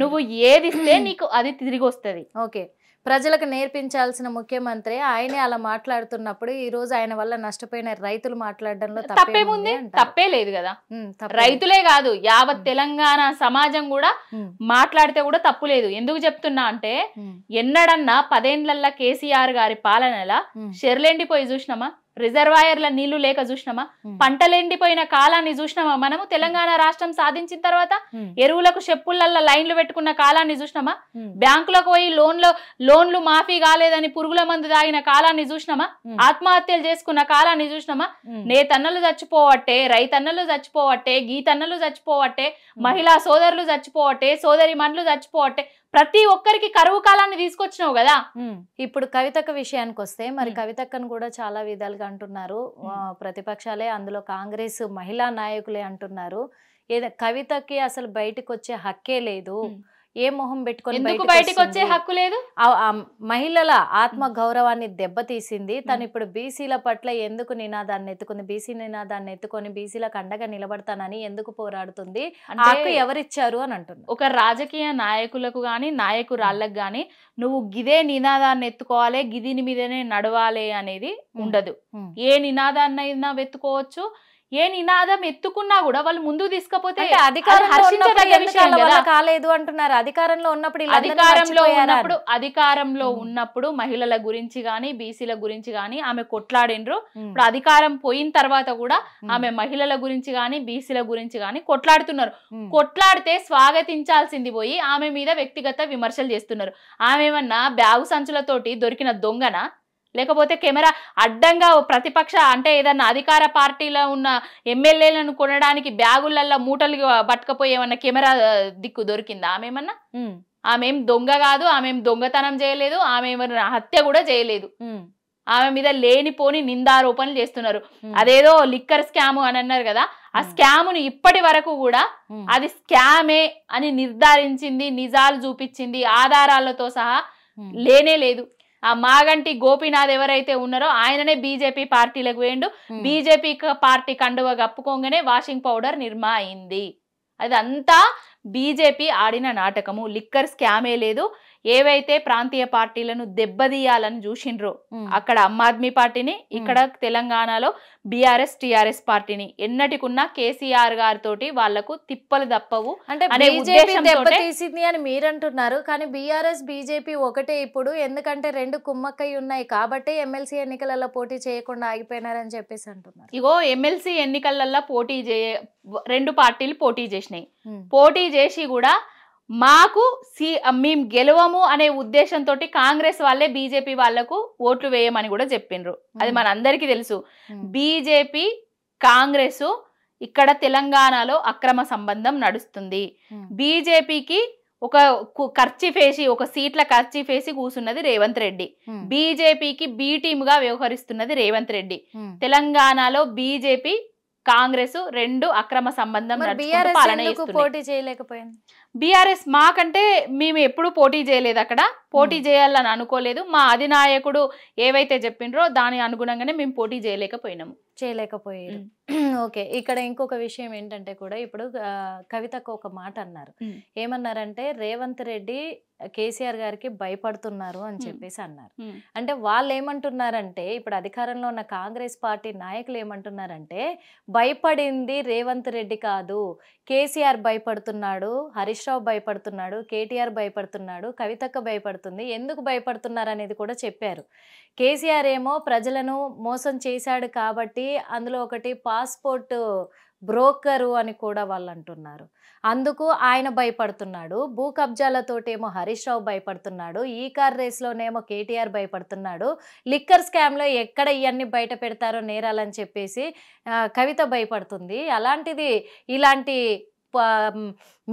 నువ్వు ఏదిస్తే నీకు అది తిరిగి వస్తుంది. ఓకే, ప్రజలకు నేర్పించాల్సిన ముఖ్యమంత్రి ఆయనే అలా మాట్లాడుతున్నప్పుడు ఈ రోజు ఆయన వల్ల నష్టపోయిన రైతులు మాట్లాడడంలో తప్పేముంది? తప్పే లేదు కదా. రైతులే కాదు, యావత్ తెలంగాణ సమాజం కూడా మాట్లాడితే కూడా తప్పు లేదు. ఎందుకు చెప్తున్నా అంటే, ఎన్నడన్నా 10 ఏళ్ల కేసీఆర్ గారి పాలనలా షెర్లెండిపోయి చూసినామా? రిజర్వాయర్ల నీళ్లు లేక చూసినామా? పంటలు ఎండిపోయిన కాలాన్ని చూసినామా? మనము తెలంగాణ రాష్ట్రం సాధించిన తర్వాత ఎరువులకు చెప్పులల్లో లైన్లు పెట్టుకున్న కాలాన్ని చూసినామా? బ్యాంకులకు పోయి లోన్లు మాఫీ కాలేదని పురుగుల మందు తాగిన కాలాన్ని చూసినామా? ఆత్మహత్యలు చేసుకున్న కాలాన్ని చూసినామా? నేతన్నలు చచ్చిపోవట్టే, రైతన్నలు చచ్చిపోవట్టే, గీతన్నలు చచ్చిపోవట్టే, మహిళా సోదరులు చచ్చిపోవట్టే, సోదరి మనులు చచ్చిపోవట్టే, ప్రతి ఒక్కరికి కరువు కాలాన్ని తీసుకొచ్చినావు కదా. ఇప్పుడు కవితక్క విషయానికి వస్తే, మరి కవితక్కను కూడా చాలా విధాలుగా అంటున్నారు ప్రతిపక్షాలే, అందులో కాంగ్రెస్ మహిళా నాయకులే అంటున్నారు. కవితకి అసలు బయటకు వచ్చే హక్కే లేదు, ఏ మొహం పెట్టుకొని బయటకు వచ్చే హక్కు లేదు, మహిళల ఆత్మ గౌరవాన్ని దెబ్బతీసింది. తను ఇప్పుడు బీసీల పట్ల ఎందుకు నినాదాన్ని ఎత్తుకుంది, బీసీ నినాదాన్ని ఎత్తుకొని బీసీలకు అండగా నిలబడతానని ఎందుకు పోరాడుతుంది, హక్కు ఎవరిచ్చారు అని అంటున్నారు. ఒక రాజకీయ నాయకులకు గాని నాయకురాళ్ళకు గాని నువ్వు గిదే నినాదాన్ని ఎత్తుకోవాలి, గిదిని మీదనే నడవాలి అనేది ఉండదు. ఏ నినాదాన్నైనా వెతుకోవచ్చు, ఏ నినాదం ఎత్తుకున్నా కూడా వాళ్ళు ముందుకు తీసుకపోతే కాలేదు అంటున్నారు. అధికారంలో ఉన్నప్పుడు మహిళల గురించి గాని బీసీల గురించి గాని ఆమె కొట్లాడినరు. ఇప్పుడు అధికారం పోయిన తర్వాత కూడా ఆమె మహిళల గురించి గాని బీసీల గురించి గాని కొట్లాడుతున్నారు. కొట్లాడితే స్వాగతించాల్సింది పోయి ఆమె మీద వ్యక్తిగత విమర్శలు చేస్తున్నారు. ఆమె ఏమన్నా బ్యాగు సంచులతోటి దొరికిన దొంగన, లేకపోతే కెమెరా అడ్డంగా ప్రతిపక్ష అంటే ఏదన్నా అధికార పార్టీలో ఉన్న ఎమ్మెల్యేలను కొనడానికి బ్యాగులల్లో మూటలు పట్టుకపోయి ఏమన్నా కెమెరా దిక్కు దొరికిందా? ఆమెమన్నా? ఆమెం దొంగ కాదు, ఆమెం దొంగతనం చేయలేదు, ఆమె ఏమన్నా హత్య కూడా చేయలేదు. ఆమె మీద లేనిపోని నిందారోపణలు చేస్తున్నారు. అదేదో లిక్కర్ స్కామ్ అని అన్నారు కదా, ఆ స్కామును ఇప్పటి వరకు కూడా అది స్కామే అని నిర్ధారించింది, నిజాలు చూపించింది, ఆధారాలతో సహా లేనే లేదు. ఆ మాగంటి గోపీనాథ్ ఎవరైతే ఉన్నారో ఆయననే బీజేపీ పార్టీలకు వేయండు. బీజేపీ పార్టీ కండువ కప్పుకోగానే వాషింగ్ పౌడర్ నిర్మా అయింది. అదంతా బీజేపీ ఆడిన నాటకము, లిక్కర్ స్కామే లేదు. ఏవైతే ప్రాంతీయ పార్టీలను దెబ్బతీయాలని చూసిండ్రో అక్కడ ఆమ్ ఆద్మీ పార్టీని, ఇక్కడ తెలంగాణలో బీఆర్ఎస్ టీఆర్ఎస్ పార్టీని ఎన్నటికున్నా కేసీఆర్ గారితో వాళ్లకు తిప్పలు తప్పవు అంటే దెబ్బతీసింది అని మీరంటున్నారు. కానీ బీఆర్ఎస్ బీజేపీ ఒకటే ఇప్పుడు, ఎందుకంటే రెండు కుమ్మక్కై ఉన్నాయి కాబట్టి ఎమ్మెల్సీ ఎన్నికలలో పోటీ చేయకుండా ఆగిపోయినారని చెప్పేసి అంటున్నారు. ఇగో ఎమ్మెల్సీ ఎన్నికలలో రెండు పార్టీలు పోటీ చేసినాయి. పోటీ చేసి కూడా మాకు మేము గెలవము అనే ఉద్దేశంతో కాంగ్రెస్ వాళ్ళే బీజేపీ వాళ్లకు ఓట్లు వేయమని కూడా చెప్పిండ్రు. అది మనందరికీ తెలుసు. బీజేపీ కాంగ్రెస్ ఇక్కడ తెలంగాణలో అక్రమ సంబంధం నడుస్తుంది. బీజేపీకి ఒక ఖర్చీఫేసి, ఒక సీట్ల ఖర్చీఫేసి కూసున్నది రేవంత్ రెడ్డి. బీజేపీకి బి టీమ్ గా వ్యవహరిస్తున్నది రేవంత్ రెడ్డి. తెలంగాణలో బీజేపీ కాంగ్రెస్ రెండు అక్రమ సంబంధం పోటీ చేయలేకపోయింది. బీఆర్ఎస్ మాకంటే మేము ఎప్పుడు పోటీ చేయలేదు, అక్కడ పోటీ చేయాలని అనుకోలేదు. మా అధినాయకుడు ఏవైతే చెప్పిండ్రో దాని అనుగుణంగానే మేము పోటీ చేయలేకపోయారు. ఓకే, ఇక్కడ ఇంకొక విషయం ఏంటంటే కూడా ఇప్పుడు కవితకు ఒక మాట అన్నారు. ఏమన్నారంటే రేవంత్ రెడ్డి కేసీఆర్ గారికి భయపడుతున్నారు అని చెప్పేసి అన్నారు. అంటే వాళ్ళు ఏమంటున్నారంటే, ఇప్పుడు అధికారంలో ఉన్న కాంగ్రెస్ పార్టీ నాయకులు ఏమంటున్నారంటే, భయపడింది రేవంత్ రెడ్డి కాదు, కేసీఆర్ భయపడుతున్నాడు, హరీష్ రావు భయపడుతున్నాడు, కేటీఆర్ భయపడుతున్నాడు, కవితక్క భయపడుతుంది. ఎందుకు భయపడుతున్నారు అనేది కూడా చెప్పారు. కేసీఆర్ ఏమో ప్రజలను మోసం చేశాడు కాబట్టి అందులో ఒకటి పాస్పోర్ట్ బ్రోకరు అని కూడా వాళ్ళు అంటున్నారు. అందుకు ఆయన భయపడుతున్నాడు. భూ కబ్జాలతోటేమో హరీష్ రావు భయపడుతున్నాడు. ఈ కార్ రేస్లోనేమో కేటీఆర్ భయపడుతున్నాడు. లిక్కర్ స్కామ్లో ఎక్కడ ఇవన్నీ బయట పెడతారో నేరాలని చెప్పేసి కవిత భయపడుతుంది. అలాంటిది ఇలాంటి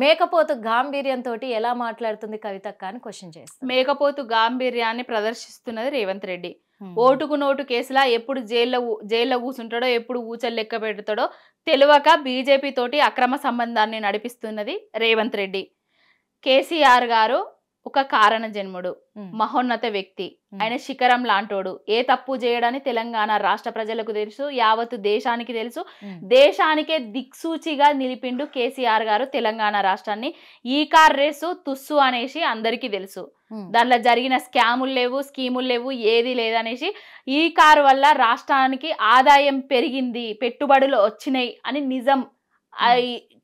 మేకపోతు గాంభీర్యంతో ఎలా మాట్లాడుతుంది కవితక్క అని క్వశ్చన్ చేస్తారు. మేకపోతు గాంభీర్యాన్ని ప్రదర్శిస్తున్నది రేవంత్ రెడ్డి. ఓటుకు నోటు కేసులా ఎప్పుడు జైల్లో కూర్చుంటాడో, ఎప్పుడు ఊచలు లెక్క పెడతాడో తెలియక బీజేపీ తోటి అక్రమ సంబంధాన్ని నడిపిస్తున్నది రేవంత్ రెడ్డి. కేసీఆర్ గారు ఒక కారణ జన్ముడు, మహోన్నత వ్యక్తి, ఆయన శిఖరం లాంటోడు. ఏ తప్పు చేయడని తెలంగాణ రాష్ట్ర ప్రజలకు తెలుసు, యావత్తు దేశానికి తెలుసు. దేశానికే దిక్సూచిగా నిలిపిండు కేసీఆర్ గారు తెలంగాణ రాష్ట్రాన్ని. ఈ కార్ రేసు తుస్సు అనేసి అందరికీ తెలుసు. దాంట్లో జరిగిన స్కాములు లేవు, స్కీములు లేవు, ఏది లేదనేసి ఈ కారు వల్ల రాష్ట్రానికి ఆదాయం పెరిగింది, పెట్టుబడులు వచ్చినాయి అని నిజం.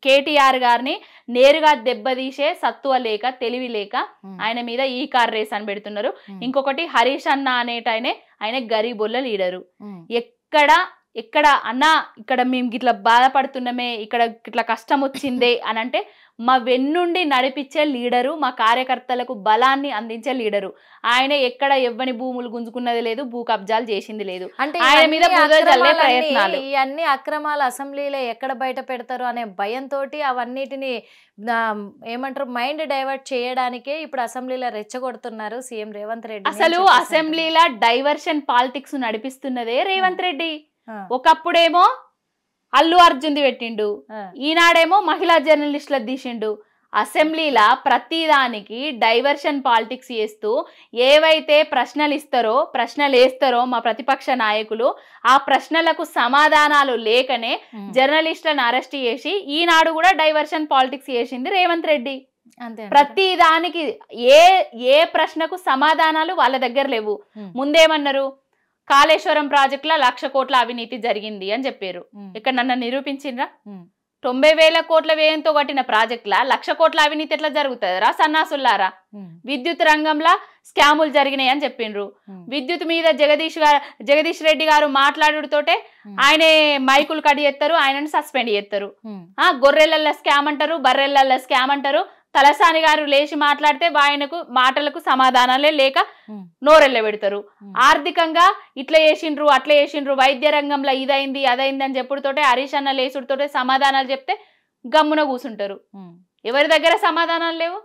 కేటీఆర్ గారిని నేరుగా దెబ్బతీసే సత్తువ లేక, తెలివి లేక ఆయన మీద ఈ కార్ రేస్ అని పెడుతున్నారు. ఇంకొకటి హరీష్ అన్న అనేటైనే ఆయన గరీబుల్ల లీడరు. ఎక్కడ అన్న ఇక్కడ మేము ఇట్లా బాధపడుతున్నామే, ఇక్కడ ఇట్లా కష్టం వచ్చిందే అని అంటే మా వెన్నుండి నడిపించే లీడరు, మా కార్యకర్తలకు బలాన్ని అందించే లీడరు. ఆయన ఎక్కడ ఎవ్వని భూములు గుంజుకున్నది లేదు, భూ కబ్జాలు చేసింది లేదు. అంటే ఆయన మీద ప్రయత్నాలు, ఈ అన్ని అక్రమాలు అసెంబ్లీలో ఎక్కడ బయట పెడతారు అనే భయంతో అవన్నిటిని ఏమంటారు మైండ్ డైవర్ట్ చేయడానికే ఇప్పుడు అసెంబ్లీలో రెచ్చగొడుతున్నారు సీఎం రేవంత్ రెడ్డి. అసలు అసెంబ్లీలో డైవర్షన్ పాలిటిక్స్ నడిపిస్తున్నదే రేవంత్ రెడ్డి. ఒకప్పుడేమో అల్లు అర్జున్ది పెట్టిండు, ఈనాడేమో మహిళా జర్నలిస్టులకు తీసిండు. అసెంబ్లీలా ప్రతిదానికి డైవర్షన్ పాలిటిక్స్ చేస్తూ ఏవైతే ప్రశ్నలు వేస్తారో మా ప్రతిపక్ష నాయకులు, ఆ ప్రశ్నలకు సమాధానాలు లేకనే జర్నలిస్టులను అరెస్ట్ చేసి ఈనాడు కూడా డైవర్షన్ పాలిటిక్స్ చేసింది రేవంత్ రెడ్డి. ప్రతి దానికి ఏ ప్రశ్నకు సమాధానాలు వాళ్ళ దగ్గర లేవు. ముందేమన్నారు, కాళేశ్వరం ప్రాజెక్ట్ లో 1,00,000 కోట్ల అవినీతి జరిగింది అని చెప్పారు. ఇక్కడ నన్ను నిరూపించిండ్రా? 90,000 కోట్ల వ్యయంతో కట్టిన ప్రాజెక్ట్ లా 1,00,000 కోట్ల అవినీతి ఎట్లా జరుగుతుందిరా సన్నాసుల్లారా? విద్యుత్ రంగంలో స్కాములు జరిగినాయి అని చెప్పిండ్రు. విద్యుత్ మీద జగదీష్ రెడ్డి గారు మాట్లాడుతోటే ఆయనే మైకులు కడి చేస్తారు, ఆయనను సస్పెండ్ చేస్తారు. గొర్రెలల్ల స్కామ్ అంటారు, బర్రెలల్ల స్కామ్ అంటారు. తలసాని గారు లేచి మాట్లాడితే ఆయనకు మాటలకు సమాధానాలే లేక నోరెళ్ళ పెడతారు. ఆర్థికంగా ఇట్లా చేసిండ్రు, అట్లా చేసిండ్రు, వైద్య రంగంలో ఇదైంది అదైంది అని చెప్పుడుతోటే హరీష్ అన్న లేచుడితోటే సమాధానాలు చెప్తే గమ్మున కూర్చుంటారు. ఎవరి దగ్గర సమాధానాలు లేవు.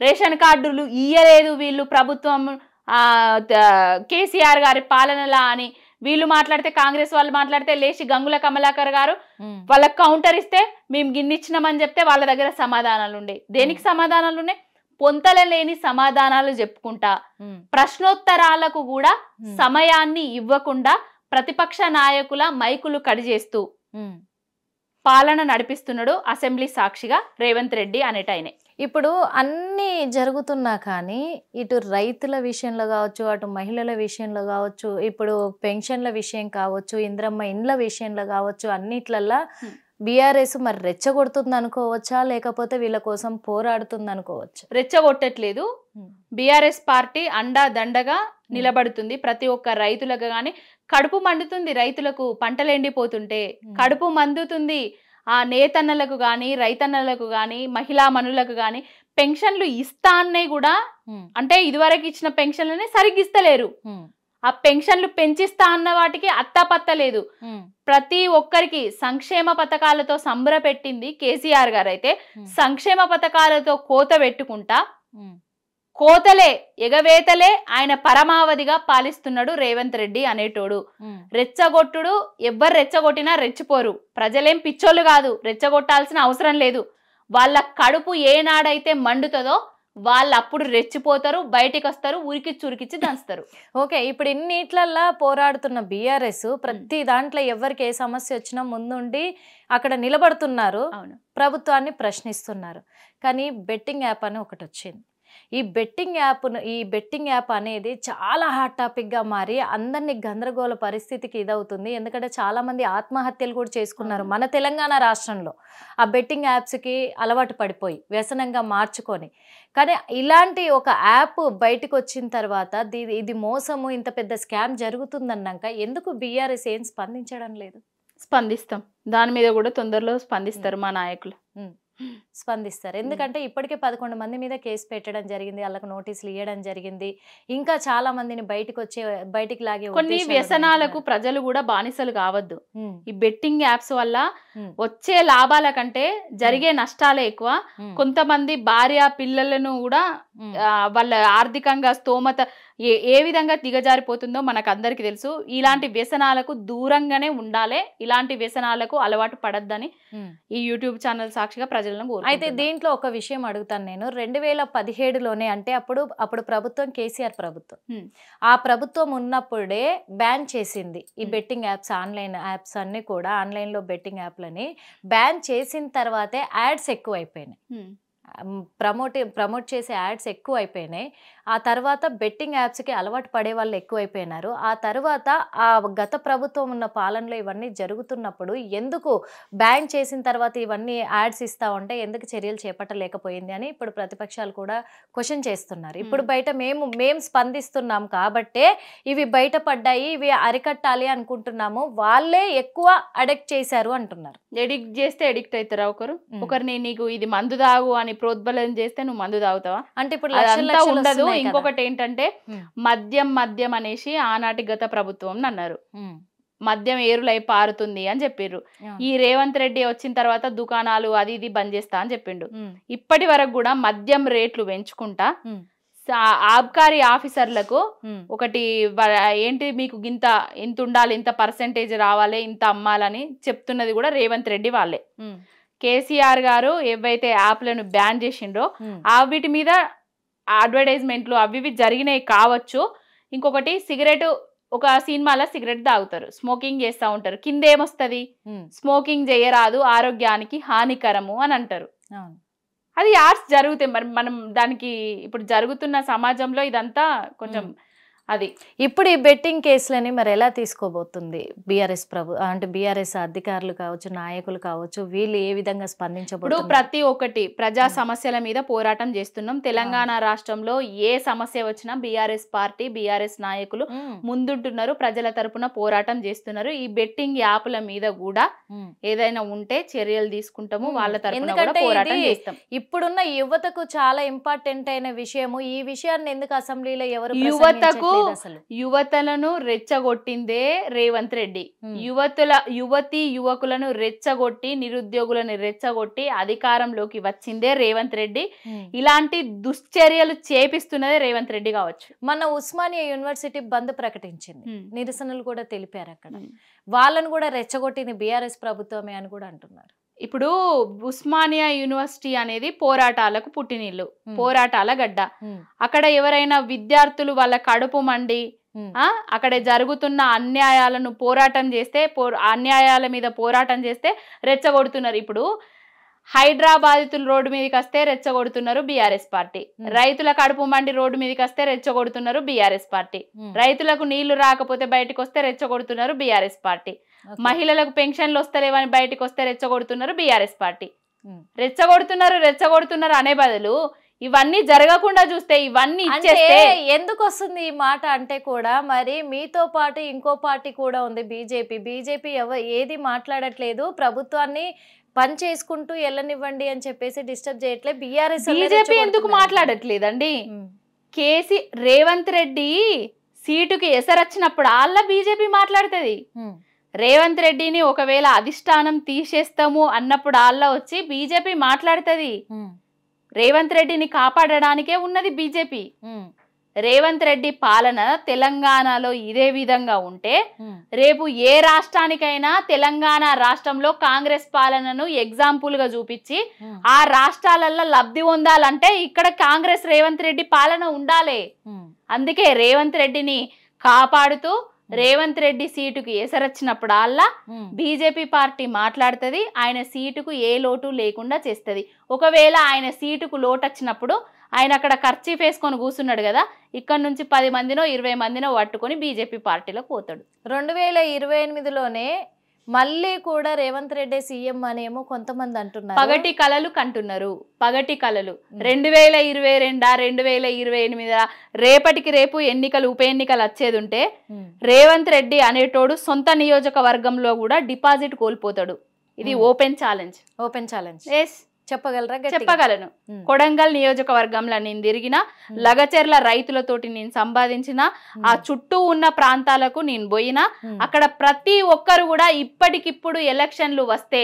రేషన్ కార్డులు ఇయ్యలేదు వీళ్ళు ప్రభుత్వం కేసీఆర్ గారి పాలనలా అని వీళ్ళు మాట్లాడితే, కాంగ్రెస్ వాళ్ళు మాట్లాడితే లేచి గంగుల కమలాకర్ గారు వాళ్ళకి కౌంటర్ ఇస్తే మేము గిన్నిచ్చినామని చెప్తే వాళ్ళ దగ్గర సమాధానాలు ఉండే. దేనికి సమాధానాలు ఉన్నాయి? పొంతల లేని సమాధానాలు చెప్పుకుంటా, ప్రశ్నోత్తరాలకు కూడా సమయాన్ని ఇవ్వకుండా ప్రతిపక్ష నాయకుల మైకులు కడిచేస్తూ పాలన నడిపిస్తున్నాడు అసెంబ్లీ సాక్షిగా రేవంత్ రెడ్డి అనేటైనే. ఇప్పుడు అన్నీ జరుగుతున్నా కానీ ఇటు రైతుల విషయంలో కావచ్చు, అటు మహిళల విషయంలో కావచ్చు, ఇప్పుడు పెన్షన్ల విషయం కావచ్చు, ఇంద్రమ్మ ఇండ్ల విషయంలో కావచ్చు, అన్నిట్లల్లా బీఆర్ఎస్ మరి రెచ్చగొడుతుంది అనుకోవచ్చా, లేకపోతే వీళ్ళ కోసం పోరాడుతుంది అనుకోవచ్చా? రెచ్చగొట్టట్లేదు. బీఆర్ఎస్ పార్టీ అండా దండగా నిలబడుతుంది. ప్రతి ఒక్క రైతులకు కానీ కడుపు మండుతుంది. రైతులకు పంటలు ఎండిపోతుంటే కడుపు మండుతుంది. ఆ నేతన్నలకు కానీ, రైతన్నలకు కానీ, మహిళా మనులకు కానీ పెన్షన్లు ఇస్తా అన్నవి కూడా, అంటే ఇదివరకు ఇచ్చిన పెన్షన్లనే సరిగ్గా ఇస్తలేరు. ఆ పెన్షన్లు పెంచిస్తా అన్న వాటికి అత్తాపత్త లేదు. ప్రతి ఒక్కరికి సంక్షేమ పథకాలతో సంబరపెట్టింది కేసీఆర్ గారు. అయితే సంక్షేమ పథకాలతో కోత పెట్టుకుంటా కోతలే ఎగవేతలే ఆయన పరమావధిగా పాలిస్తున్నాడు రేవంత్ రెడ్డి అనేటోడు. రెచ్చగొట్టుడు, ఎవ్వరు రెచ్చగొట్టినా రెచ్చిపోరు. ప్రజలేం పిచ్చోళ్ళు కాదు, రెచ్చగొట్టాల్సిన అవసరం లేదు. వాళ్ళ కడుపు ఏనాడైతే మండుతుందో వాళ్ళు అప్పుడు రెచ్చిపోతారు, బయటికి వస్తారు, ఉరికి చురికిచ్చి దంచుతారు. ఓకే, ఇప్పుడు ఇన్నిట్లల్లా పోరాడుతున్న బీఆర్ఎస్ ప్రతి దాంట్లో ఎవరికి ఏ సమస్య వచ్చినా ముందుండి అక్కడ నిలబడుతున్నారు, ప్రభుత్వాన్ని ప్రశ్నిస్తున్నారు. కానీ బెట్టింగ్ యాప్ అని ఒకటి వచ్చింది. ఈ బెట్టింగ్ యాప్ అనేది చాలా హాట్ టాపిక్గా మారి అందరినీ గందరగోళ పరిస్థితికి ఇదవుతుంది. ఎందుకంటే చాలామంది ఆత్మహత్యలు కూడా చేసుకున్నారు మన తెలంగాణ రాష్ట్రంలో, ఆ బెట్టింగ్ యాప్స్కి అలవాటు పడిపోయి వ్యసనంగా మార్చుకొని. కానీ ఇలాంటి ఒక యాప్ బయటకు వచ్చిన తర్వాత ఇది మోసము, ఇంత పెద్ద స్కామ్ జరుగుతుందన్నాక ఎందుకు బీఆర్ఎస్ ఏం స్పందించడం లేదు? స్పందిస్తాం, దాని మీద కూడా తొందరలో స్పందిస్తారు మా నాయకులు. స్పందిస్తారు. ఎందుకంటే ఇప్పటికే 11 మంది మీద కేసు పెట్టడం జరిగింది, వాళ్ళకు నోటీసులు ఇవ్వడం జరిగింది. ఇంకా చాలా మందిని బయటికి లాగే కొన్ని వ్యసనాలకు ప్రజలు కూడా బానిసలు కావద్దు. ఈ బెట్టింగ్ యాప్స్ వల్ల వచ్చే లాభాల కంటే జరిగే నష్టాలే ఎక్కువ. కొంతమంది భార్య పిల్లలను కూడా వాళ్ళ ఆర్థికంగా స్తోమత ఏ విధంగా దిగజారిపోతుందో మనకు అందరికీ తెలుసు. ఇలాంటి వ్యసనాలకు దూరంగానే ఉండాలి, ఇలాంటి వ్యసనాలకు అలవాటు పడద్దని ఈ యూట్యూబ్ ఛానల్ సాక్షిగా ప్రజలను కోరుకుంటున్నాను. అయితే దీంట్లో ఒక విషయం అడుగుతాను నేను. 2017లోనే అంటే అప్పుడు ప్రభుత్వం కేసీఆర్ ప్రభుత్వం, ఆ ప్రభుత్వం ఉన్నప్పుడే బ్యాన్ చేసింది ఈ బెట్టింగ్ యాప్స్, ఆన్లైన్ యాప్స్ అన్ని కూడా, ఆన్లైన్లో బెట్టింగ్ యాప్లని బ్యాన్ చేసిన తర్వాతే యాడ్స్ ఎక్కువ అయిపోయినాయి, ప్రమోట్ చేసే యాడ్స్ ఎక్కువ అయిపోయినాయి. ఆ తర్వాత బెట్టింగ్ యాప్స్కి అలవాటు పడే వాళ్ళు ఎక్కువైపోయినారు. ఆ తర్వాత ఆ గత ప్రభుత్వం ఉన్న పాలనలో ఇవన్నీ జరుగుతున్నప్పుడు ఎందుకు బ్యాన్ చేసిన తర్వాత ఇవన్నీ యాడ్స్ ఇస్తా ఉంటే ఎందుకు చర్యలు చేపట్టలేకపోయింది అని ఇప్పుడు ప్రతిపక్షాలు కూడా క్వశ్చన్ చేస్తున్నారు. ఇప్పుడు బయట మేము స్పందిస్తున్నాం కాబట్టే ఇవి బయటపడ్డాయి, ఇవి అరికట్టాలి అనుకుంటున్నాము, వాళ్ళే ఎక్కువ అడిక్ట్ చేశారు అంటున్నారు. ఎడిక్ట్ చేస్తే ఎడిక్ట్ అవుతారా ఒకరిని నీకు ఇది మందు తాగు అని ప్రోద్బలం చేస్తే నువ్వు మందు తాగుతావా అంటే ఇప్పుడు అదంతా ఉండదు. ఇంకొకటి ఏంటంటే మద్యం అనేసి ఆనాటి గత ప్రభుత్వం అన్నారు, మద్యం ఏరులై పారుతుంది అని చెప్పిర్రు. ఈ రేవంత్ రెడ్డి వచ్చిన తర్వాత దుకాణాలు అది ఇది బంద్ చేస్తా అని చెప్పిండు. ఇప్పటి వరకు కూడా మద్యం రేట్లు పెంచుకుంటా ఆబ్కారీ ఆఫీసర్లకు ఒకటి ఏంటి మీకు ఇంత ఉండాలి, ఇంత పర్సెంటేజ్ రావాలి, ఇంత అమ్మాలని చెప్తున్నది కూడా రేవంత్ రెడ్డి వాళ్ళే. కేసీఆర్ గారు ఏవైతే యాప్లను బ్యాన్ చేసిండ్రో వీటి మీద అడ్వర్టైజ్మెంట్లు అవి జరిగినాయి కావచ్చు. ఇంకొకటి సిగరెట్, ఒక సినిమాలో సిగరెట్ తాగుతారు, స్మోకింగ్ చేస్తూ ఉంటారు, కింద ఏమొస్తుంది స్మోకింగ్ చేయరాదు, ఆరోగ్యానికి హానికరము అని అంటారు. అది యాడ్స్ జరుగుతాయి. మరి మనం దానికి ఇప్పుడు జరుగుతున్న సమాజంలో ఇదంతా కొంచెం అది. ఇప్పుడు ఈ బెట్టింగ్ కేసులని మరి ఎలా తీసుకోబోతుంది బీఆర్ఎస్ అంటే బీఆర్ఎస్ అధికారులు కావచ్చు, నాయకులు కావచ్చు, వీళ్ళు ఏ విధంగా స్పందించబోతున్నారు? ప్రతి ఒక్కటి ప్రజా సమస్యల మీద పోరాటం చేస్తున్నాం. తెలంగాణ రాష్ట్రంలో ఏ సమస్య వచ్చినా బీఆర్ఎస్ పార్టీ, బీఆర్ఎస్ నాయకులు ముందుంటున్నారు, ప్రజల తరపున పోరాటం చేస్తున్నారు. ఈ బెట్టింగ్ యాప్ల మీద కూడా ఏదైనా ఉంటే చర్యలు తీసుకుంటాము, వాళ్ళ తరపున కూడా పోరాటం చేస్తాం. ఇప్పుడున్న యువతకు చాలా ఇంపార్టెంట్ అయిన విషయము, ఈ విషయాన్ని ఎందుకు అసెంబ్లీలో ఎవరు యువతలను రెచ్చగొట్టిందే రేవంత్ రెడ్డి. యువతి యువకులను రెచ్చగొట్టి, నిరుద్యోగులను రెచ్చగొట్టి అధికారంలోకి వచ్చిందే రేవంత్ రెడ్డి. ఇలాంటి దుశ్చర్యలు చేపిస్తున్నదే రేవంత్ రెడ్డి కావచ్చు. మన ఉస్మానియా యూనివర్సిటీ బంద్ ప్రకటించింది, నిరసనలు కూడా తెలిపారు. అక్కడ వాళ్ళను కూడా రెచ్చగొట్టింది బీఆర్ఎస్ ప్రభుత్వమే అని కూడా అంటున్నారు. ఇప్పుడు ఉస్మానియా యూనివర్సిటీ అనేది పోరాటాలకు పుట్టినిల్లు, పోరాటాల గడ్డ. అక్కడ ఎవరైనా విద్యార్థులు వాళ్ళ కడుపు మండి అక్కడ జరుగుతున్న అన్యాయాలను పోరాటం చేస్తే, అన్యాయాల మీద పోరాటం చేస్తే రెచ్చగొడుతున్నారు. ఇప్పుడు హైదరాబాదితులు రోడ్డు మీదకి వస్తే రెచ్చగొడుతున్నారు బీఆర్ఎస్ పార్టీ, రైతుల కడుపు మండి రోడ్డు మీదకి వస్తే రెచ్చగొడుతున్నారు బీఆర్ఎస్ పార్టీ, రైతులకు నీళ్లు రాకపోతే బయటకు వస్తే రెచ్చగొడుతున్నారు బీఆర్ఎస్ పార్టీ, మహిళలకు పెన్షన్లు వస్తలేవని బయటకు వస్తే రెచ్చగొడుతున్నారు బీఆర్ఎస్ పార్టీ. రెచ్చగొడుతున్నారు అనే బదులు ఇవన్నీ జరగకుండా చూస్తే, ఇవన్నీ ఇచ్చేస్తే ఎందుకు వస్తుంది ఈ మాట అంటే కూడా, మరి మీతో పాటు ఇంకో పార్టీ కూడా ఉంది బీజేపీ ఏది మాట్లాడట్లేదు, ప్రభుత్వాన్ని పని చేసుకుంటూ వెళ్ళనివ్వండి అని చెప్పేసి డిస్టర్బ్ చేయట్లేదు. బీజేపీ ఎందుకు మాట్లాడట్లేదండి? రేవంత్ రెడ్డి సీటుకి ఎసరొచ్చినప్పుడు వాళ్ళ బీజేపీ మాట్లాడుతుంది. రేవంత్ రెడ్డిని ఒకవేళ అధిష్టానం తీసేస్తాము అన్నప్పుడు వాళ్ళ వచ్చి బీజేపీ మాట్లాడుతుంది. రేవంత్ రెడ్డిని కాపాడడానికే ఉన్నది బీజేపీ. రేవంత్ రెడ్డి పాలన తెలంగాణలో ఇదే విధంగా ఉంటే రేపు ఏ రాష్ట్రానికైనా తెలంగాణ రాష్ట్రంలో కాంగ్రెస్ పాలనను ఎగ్జాంపుల్ గా చూపించి ఆ రాష్ట్రాలలో లబ్ధి పొందాలంటే ఇక్కడ కాంగ్రెస్ రేవంత్ రెడ్డి పాలన ఉండాలి. అందుకే రేవంత్ రెడ్డిని కాపాడుతూ రేవంత్ రెడ్డి సీటుకు ఎసరొచ్చినప్పుడల్లా బీజేపీ పార్టీ మాట్లాడుతుంది, ఆయన సీటుకు ఏ లోటు లేకుండా చేస్తుంది. ఒకవేళ ఆయన సీటుకు లోటు వచ్చినప్పుడు ఆయన అక్కడ ఖర్చు వేసుకొని కూర్చున్నాడు కదా, ఇక్కడ నుంచి 10 మందినో 20 మందినో పట్టుకొని బీజేపీ పార్టీలోకి పోతాడు. 2028లోనే మళ్ళీ కూడా రేవంత్ రెడ్డి సీఎం అనేమో కొంతమంది అంటున్నారు, పగటి కలలు కంటున్నారు. పగటి కలలు 2022 2028 రేపటికి రేపు ఎన్నికలు, ఉప ఎన్నికలు వచ్చేది ఉంటే రేవంత్ రెడ్డి అనేటోడు సొంత నియోజకవర్గంలో కూడా డిపాజిట్ కోల్పోతాడు. ఇది ఓపెన్ ఛాలెంజ్. ఎస్, చెప్పగలరా? చెప్పగలను. కొడంగల్ నియోజకవర్గంలో నేను తిరిగిన, లగచెర్ల రైతులతోటి నేను సంపాదించిన, ఆ చుట్టూ ఉన్న ప్రాంతాలకు నేను పోయినా, అక్కడ ప్రతి ఒక్కరు కూడా ఇప్పటికిప్పుడు ఎలక్షన్లు వస్తే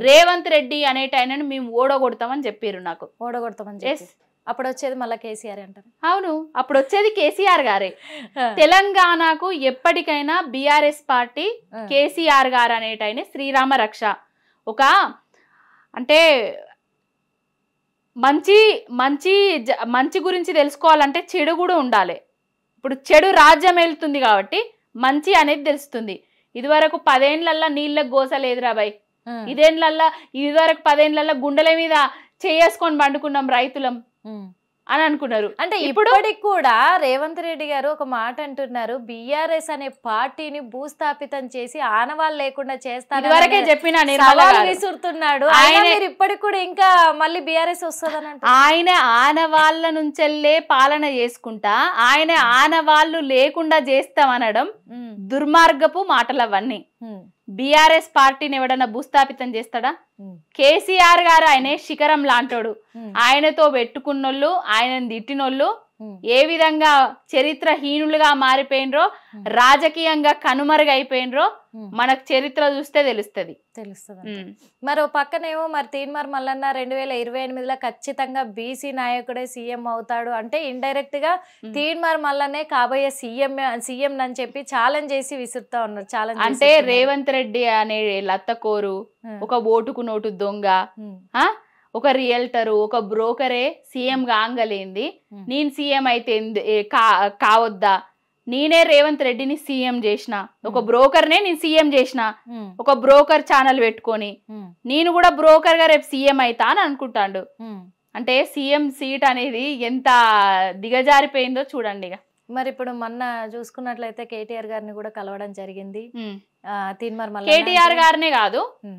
రేవంత్ రెడ్డి అనేటైనను మేము ఓడగొడతామని చెప్పారు. నాకు ఓడగొడతామని అప్పుడు వచ్చేది మళ్ళీ కేసీఆర్ అంటారు. అవును, అప్పుడు వచ్చేది కేసీఆర్ గారే. తెలంగాణకు ఎప్పటికైనా బీఆర్ఎస్ పార్టీ కేసీఆర్ గారు అనేటైన శ్రీరామ రక్ష. ఒక అంటే మంచి మంచి మంచి గురించి తెలుసుకోవాలంటే చెడు కూడా ఉండాలి. ఇప్పుడు చెడు రాజ్యం వెళ్తుంది కాబట్టి మంచి అనేది తెలుస్తుంది. ఇదివరకు 10 ఏళ్లల్లా నీళ్ళకు గోసలేదురా బాయ్, ఇదివరకు 10 ఏళ్లల్లా గుండెల మీద చేసుకొని పండుకున్నాం రైతులం అని అనుకున్నారు. అంటే ఇప్పటికి కూడా రేవంత్ రెడ్డి గారు ఒక మాట అంటున్నారు, బీఆర్ఎస్ అనే పార్టీని భూస్థాపితం చేసి ఆనవాళ్ళు లేకుండా చేస్తారు విసురుతున్నాడు. ఆయన ఇప్పటికి కూడా ఇంకా మళ్ళీ బీఆర్ఎస్ వస్తుందని అంటే ఆయన ఆనవాళ్ళ నుంచెల్లే పాలన చేసుకుంటా ఆయన ఆనవాళ్ళు లేకుండా చేస్తామనడం దుర్మార్గపు మాటలు అవన్నీ. బీఆర్ఎస్ పార్టీని ఎవడన్నా భూస్థాపితం చేస్తాడా? కేసీఆర్ గారు ఆయనే శిఖరం లాంటోడు. ఆయనతో పెట్టుకున్నోళ్ళు, ఆయనను తిట్టినోళ్ళు ఏ విధంగా చరిత్రహీనులుగా మారిపోయినరో, రాజకీయంగా కనుమరుగైపోయినరో మనకు చరిత్ర చూస్తే తెలుస్తుంది. మరో పక్కనేమో మరి తీన్మార్ మల్లన్న 2028లో ఖచ్చితంగా బీసీ నాయకుడే సీఎం అవుతాడు అంటే ఇండైరెక్ట్ గా తీన్మార్ మల్లనే కాబోయే సీఎం అని చెప్పి ఛాలెంజ్ చేసి విసురుతా ఉన్నారు. ఛాలెంజ్ అంటే రేవంత్ రెడ్డి అనే లత్తకోరు, ఒక ఓటుకు నోటు దొంగ, ఒక రియల్టరు, ఒక బ్రోకరే సీఎం కాంగలేంది. నేను సీఎం అయితే కావద్దా? నేనే రేవంత్ రెడ్డిని సీఎం చేసిన, ఒక బ్రోకర్నే నేను సీఎం చేసిన, ఒక బ్రోకర్ ఛానల్ పెట్టుకొని నేను కూడా బ్రోకర్ గా రేపు సీఎం అయితా అని అనుకుంటాడు. అంటే సీఎం సీట్ అనేది ఎంత దిగజారిపోయిందో చూడండి. మరి ఇప్పుడు మొన్న చూసుకున్నట్లయితే కేటీఆర్ గారిని కూడా కలవడం జరిగింది.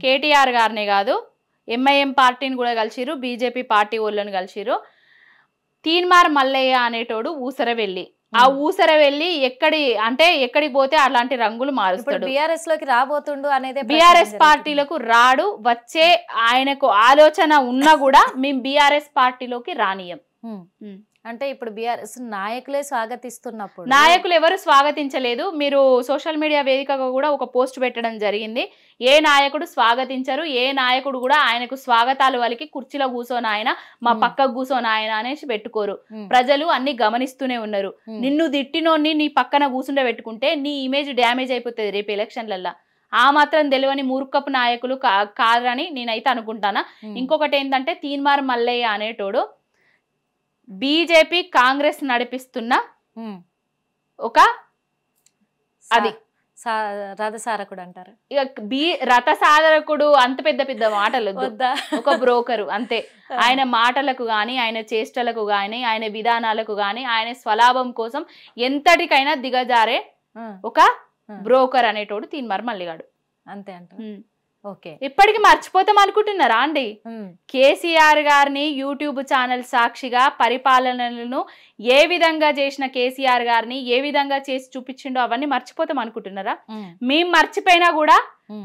కేటీఆర్ గారినే కాదు ఎంఐఎం పార్టీని కూడా కలిసిరు, బీజేపీ పార్టీ వాళ్ళని కలిసిరు. తీన్మార్ మల్లయ్య అనేటోడు ఊసరవెల్లి, ఆ ఊసరవెల్లి ఎక్కడికి పోతే అలాంటి రంగులు మారుస్తాడు. బీఆర్ఎస్ లోకి రాబోతుండు అనేది బీఆర్ఎస్ పార్టీలకు రాడు. వచ్చే ఆయనకు ఆలోచన ఉన్నా కూడా మేము బీఆర్ఎస్ పార్టీలోకి రానియం. అంటే ఇప్పుడు బీఆర్ఎస్ నాయకులే స్వాగతిస్తున్నప్పుడు నాయకులు ఎవరు స్వాగతించలేదు. మీరు సోషల్ మీడియా వేదికగా కూడా ఒక పోస్ట్ పెట్టడం జరిగింది. ఏ నాయకుడు స్వాగతించరు, ఏ నాయకుడు కూడా ఆయనకు స్వాగతాలు వాళ్ళకి కుర్చీలో కూర్చొని ఆయన, మా పక్కకు కూర్చొని ఆయన అనేసి పెట్టుకోరు. ప్రజలు అన్ని గమనిస్తూనే ఉన్నారు. నిన్ను తిట్టినోన్ని నీ పక్కన కూర్చుండే పెట్టుకుంటే నీ ఇమేజ్ డ్యామేజ్ అయిపోతుంది రేపు ఎలక్షన్లల్లా. ఆ మాత్రం తెలియని మూర్ఖపు నాయకులు కాదని నేనైతే అనుకుంటానా. ఇంకొకటి ఏంటంటే తీన్మార్ మల్లయ్య అనేటోడు బీజేపీ కాంగ్రెస్ నడిపిస్తున్న ఒక అది రథసారకుడు అంటారు. ఇక రథసారకుడు అంత పెద్ద మాటలు, ఒక బ్రోకరు అంతే. ఆయన మాటలకు గాని, ఆయన చేష్టలకు గాని, ఆయన విధానాలకు గాని, ఆయన స్వలాభం కోసం ఎంతటికైనా దిగజారే ఒక బ్రోకర్ అనేటోడు తీన్మార్ మల్లిగాడు అంతే అంట. ఓకే, ఇప్పటికి మర్చిపోతాం అనుకుంటున్నారా అండి? కేసీఆర్ గారిని యూట్యూబ్ ఛానల్ సాక్షిగా పరిపాలనలను ఏ విధంగా చేసిన కేసీఆర్ గారిని ఏ విధంగా చేసి చూపించిండో అవన్నీ మర్చిపోతాం అనుకుంటున్నారా? మేము మర్చిపోయినా కూడా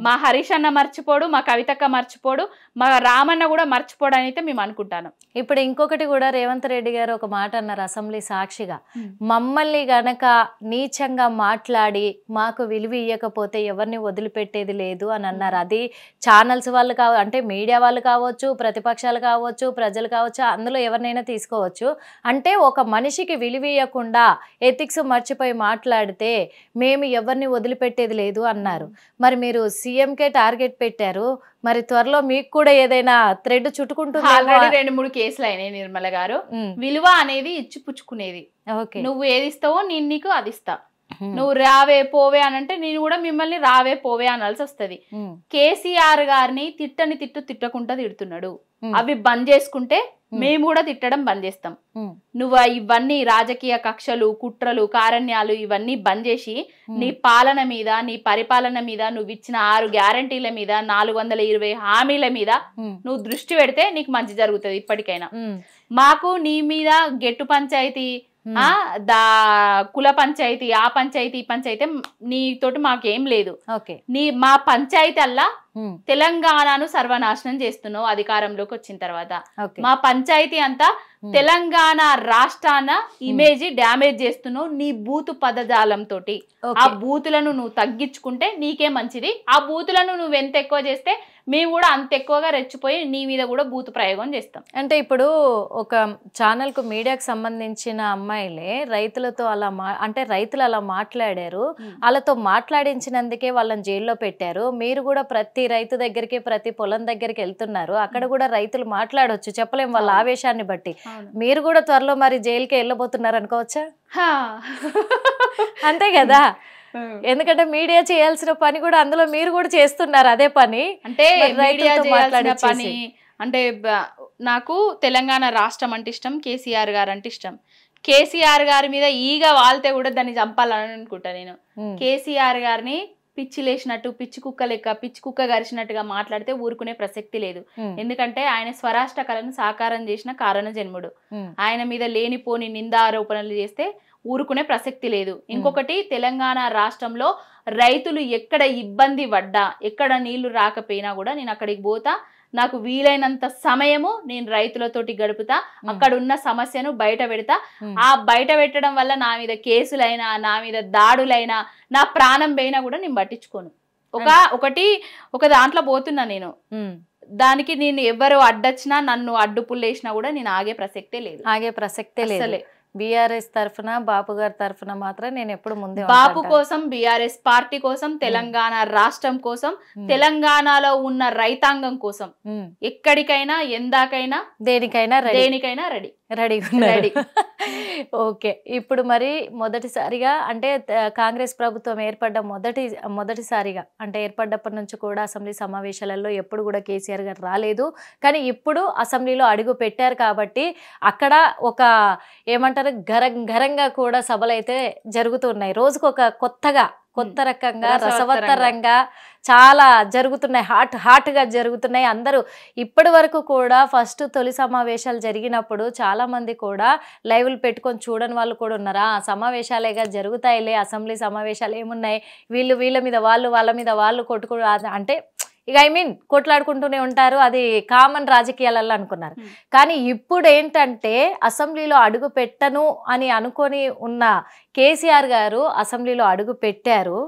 మా హరీష్ అన్న మర్చిపోడు, మా కవితక్క మర్చిపోడు, మా రామన్న కూడా మర్చిపోడు అని అయితే మేము అనుకుంటాను. ఇప్పుడు ఇంకొకటి కూడా రేవంత్ రెడ్డి గారు ఒక మాట అన్నారు అసెంబ్లీ సాక్షిగా, మమ్మల్ని గనక నీచంగా మాట్లాడి మాకు విలువ ఇవ్వకపోతే ఎవరిని వదిలిపెట్టేది లేదు అని అన్నారు. అది ఛానల్స్ వాళ్ళు అంటే మీడియా వాళ్ళు కావచ్చు, ప్రతిపక్షాలు కావచ్చు, ప్రజలు కావచ్చు, అందులో ఎవరినైనా తీసుకోవచ్చు. అంటే ఒక మనిషికి విలువ ఇవ్వకుండా ఎథిక్స్ మర్చిపోయి మాట్లాడితే మేము ఎవరిని వదిలిపెట్టేది లేదు అన్నారు. మరి మీరు సీఎంకే టార్గెట్ పెట్టారు, మరి త్వరలో మీకు కూడా ఏదైనా థ్రెడ్ చుట్టుకుంటుంది? 2-3 కేసులు అయినాయి నిర్మల గారు. విలువ అనేది ఇచ్చి పుచ్చుకునేది. నువ్వు ఏది ఇస్తావో నేను నీకు అది ఇస్తా. నువ్వు రావే పోవే అని అంటే నేను కూడా మిమ్మల్ని రావే పోవే అనాల్సి వస్తుంది. కేసీఆర్ గారిని తిట్టకుండా తిడుతున్నాడు. అవి బంద్ చేసుకుంటే మేము కూడా తిట్టడం బంద్ చేస్తాం. నువ్వు ఇవన్నీ రాజకీయ కక్షలు, కుట్రలు, కారణ్యాలు ఇవన్నీ బంద్ చేసి నీ పాలన మీద, నీ పరిపాలన మీద, నువ్వు ఇచ్చిన 6 గ్యారంటీల మీద, 420 హామీల మీద నువ్వు దృష్టి పెడితే నీకు మంచి జరుగుతుంది. ఇప్పటికైనా మాకు నీ మీద గెట్టు పంచాయతీ, కుల పంచాయతీ, ఆ పంచాయతీ, ఈ పంచాయతీ నీతోటి మాకేం లేదు. మా పంచాయతీ అల్లా తెలంగాణను సర్వనాశనం చేస్తున్నావు అధికారంలోకి వచ్చిన తర్వాత. మా పంచాయతీ అంతా తెలంగాణ రాష్ట్రాన ఇమేజ్ డ్యామేజ్ చేస్తున్నావు నీ బూతు పదజాలంతో. ఆ బూతులను నువ్వు తగ్గించుకుంటే నీకే మంచిది. ఆ బూతులను నువ్వు ఎంత ఎక్కువ చేస్తే మేము కూడా అంత ఎక్కువగా రెచ్చిపోయి నీ మీద కూడా బూతు ప్రయోగం చేస్తాం. అంటే ఇప్పుడు ఒక ఛానల్ కు మీడియాకు సంబంధించిన అమ్మాయిలే రైతులతో అంటే రైతులు అలా మాట్లాడారు, వాళ్ళతో మాట్లాడించినందుకే వాళ్ళని జైల్లో పెట్టారు. మీరు కూడా ప్రతి రైతు దగ్గరికి ప్రతి పొలం దగ్గరికి వెళ్తున్నారు, అక్కడ కూడా రైతులు మాట్లాడొచ్చు, చెప్పలేం వాళ్ళ ఆవేశాన్ని బట్టి. మీరు కూడా త్వరలో మరి జైలుకి వెళ్ళబోతున్నారు అనుకోవచ్చా? అంతే కదా, ఎందుకంటే మీడియా చేయాల్సిన పని కూడా అందులో మీరు కూడా చేస్తున్నారు అదే పని. అంటే మీడియా చేయాల్సిన పని అంటే నాకు తెలంగాణ రాష్ట్రం అంటే ఇష్టం, కేసీఆర్ గారు అంటే ఇష్టం. కేసీఆర్ గారి మీద ఈగ వాళ్తే కూడా దాన్ని చంపాలని అనుకుంటా నేను. కేసీఆర్ గారిని పిచ్చి లేచినట్టు, పిచ్చి కుక్క లెక్క, పిచ్చి కుక్క గరిచినట్టుగా మాట్లాడితే ఊరుకునే ప్రసక్తి లేదు. ఎందుకంటే ఆయన స్వరాష్ట్ర కళను సాకారం చేసిన కారణ జన్ముడు. ఆయన మీద లేనిపోని నిందారోపణలు చేస్తే ఊరుకునే ప్రసక్తి లేదు. ఇంకొకటి, తెలంగాణ రాష్ట్రంలో రైతులు ఎక్కడ ఇబ్బంది పడ్డా, ఎక్కడ నీళ్లు రాకపోయినా కూడా నేను అక్కడికి పోతా, నాకు వీలైనంత సమయము నేను రైతులతోటి గడుపుతా, అక్కడ ఉన్న సమస్యను బయట పెడతా. ఆ బయట పెట్టడం వల్ల నా మీద కేసులైనా, నా మీద దాడులైనా, నా ప్రాణం పోయినా కూడా నేను పట్టించుకోను. ఒక దాంట్లో పోతున్నా నేను, దానికి నేను ఎవరు అడ్డొచ్చినా, నన్ను అడ్డుపుల్లేసినా కూడా నేను ఆగే ప్రసక్తే లేదు. బీఆర్ఎస్ తరఫున, బాపు గారి తరఫున మాత్రం నేను ఎప్పుడు ముందే బాపు కోసం, బీఆర్ఎస్ పార్టీ కోసం, తెలంగాణ రాష్ట్రం కోసం, తెలంగాణలో ఉన్న రైతాంగం కోసం ఎక్కడికైనా, ఎందాకైనా, దేనికైనా రెడీ. ఓకే, ఇప్పుడు మరి మొదటిసారిగా అంటే కాంగ్రెస్ ప్రభుత్వం ఏర్పడ్డ మొదటిసారిగా అంటే ఏర్పడ్డప్పటి నుంచి కూడా అసెంబ్లీ సమావేశాలలో ఎప్పుడు కూడా కేసీఆర్ గారు రాలేదు. కానీ ఇప్పుడు అసెంబ్లీలో అడుగు పెట్టారు కాబట్టి అక్కడ ఒక ఏమంటారు ఘరంగా కూడా సభలు అయితే జరుగుతున్నాయి. రోజుకు ఒక కొత్త రకంగా, రసవత్తరంగా చాలా జరుగుతున్నాయి, హాట్గా జరుగుతున్నాయి. అందరూ ఇప్పటి వరకు కూడా తొలి సమావేశాలు జరిగినప్పుడు చాలా మంది కూడా లైవ్లు పెట్టుకొని చూడని వాళ్ళు కూడా ఉన్నారా, సమావేశాలేగా జరుగుతాయిలే, అసెంబ్లీ సమావేశాలు ఏమున్నాయి, వీళ్ళ మీద వాళ్ళు, వాళ్ళ మీద వాళ్ళు అంటే ఇక కొట్లాడుకుంటూనే ఉంటారు, అది కామన్ రాజకీయాలలో అనుకున్నారు. కానీ ఇప్పుడు ఏంటంటే అసెంబ్లీలో అడుగు పెట్టను అని అనుకొని ఉన్న కేసీఆర్ గారు అసెంబ్లీలో అడుగు పెట్టారు.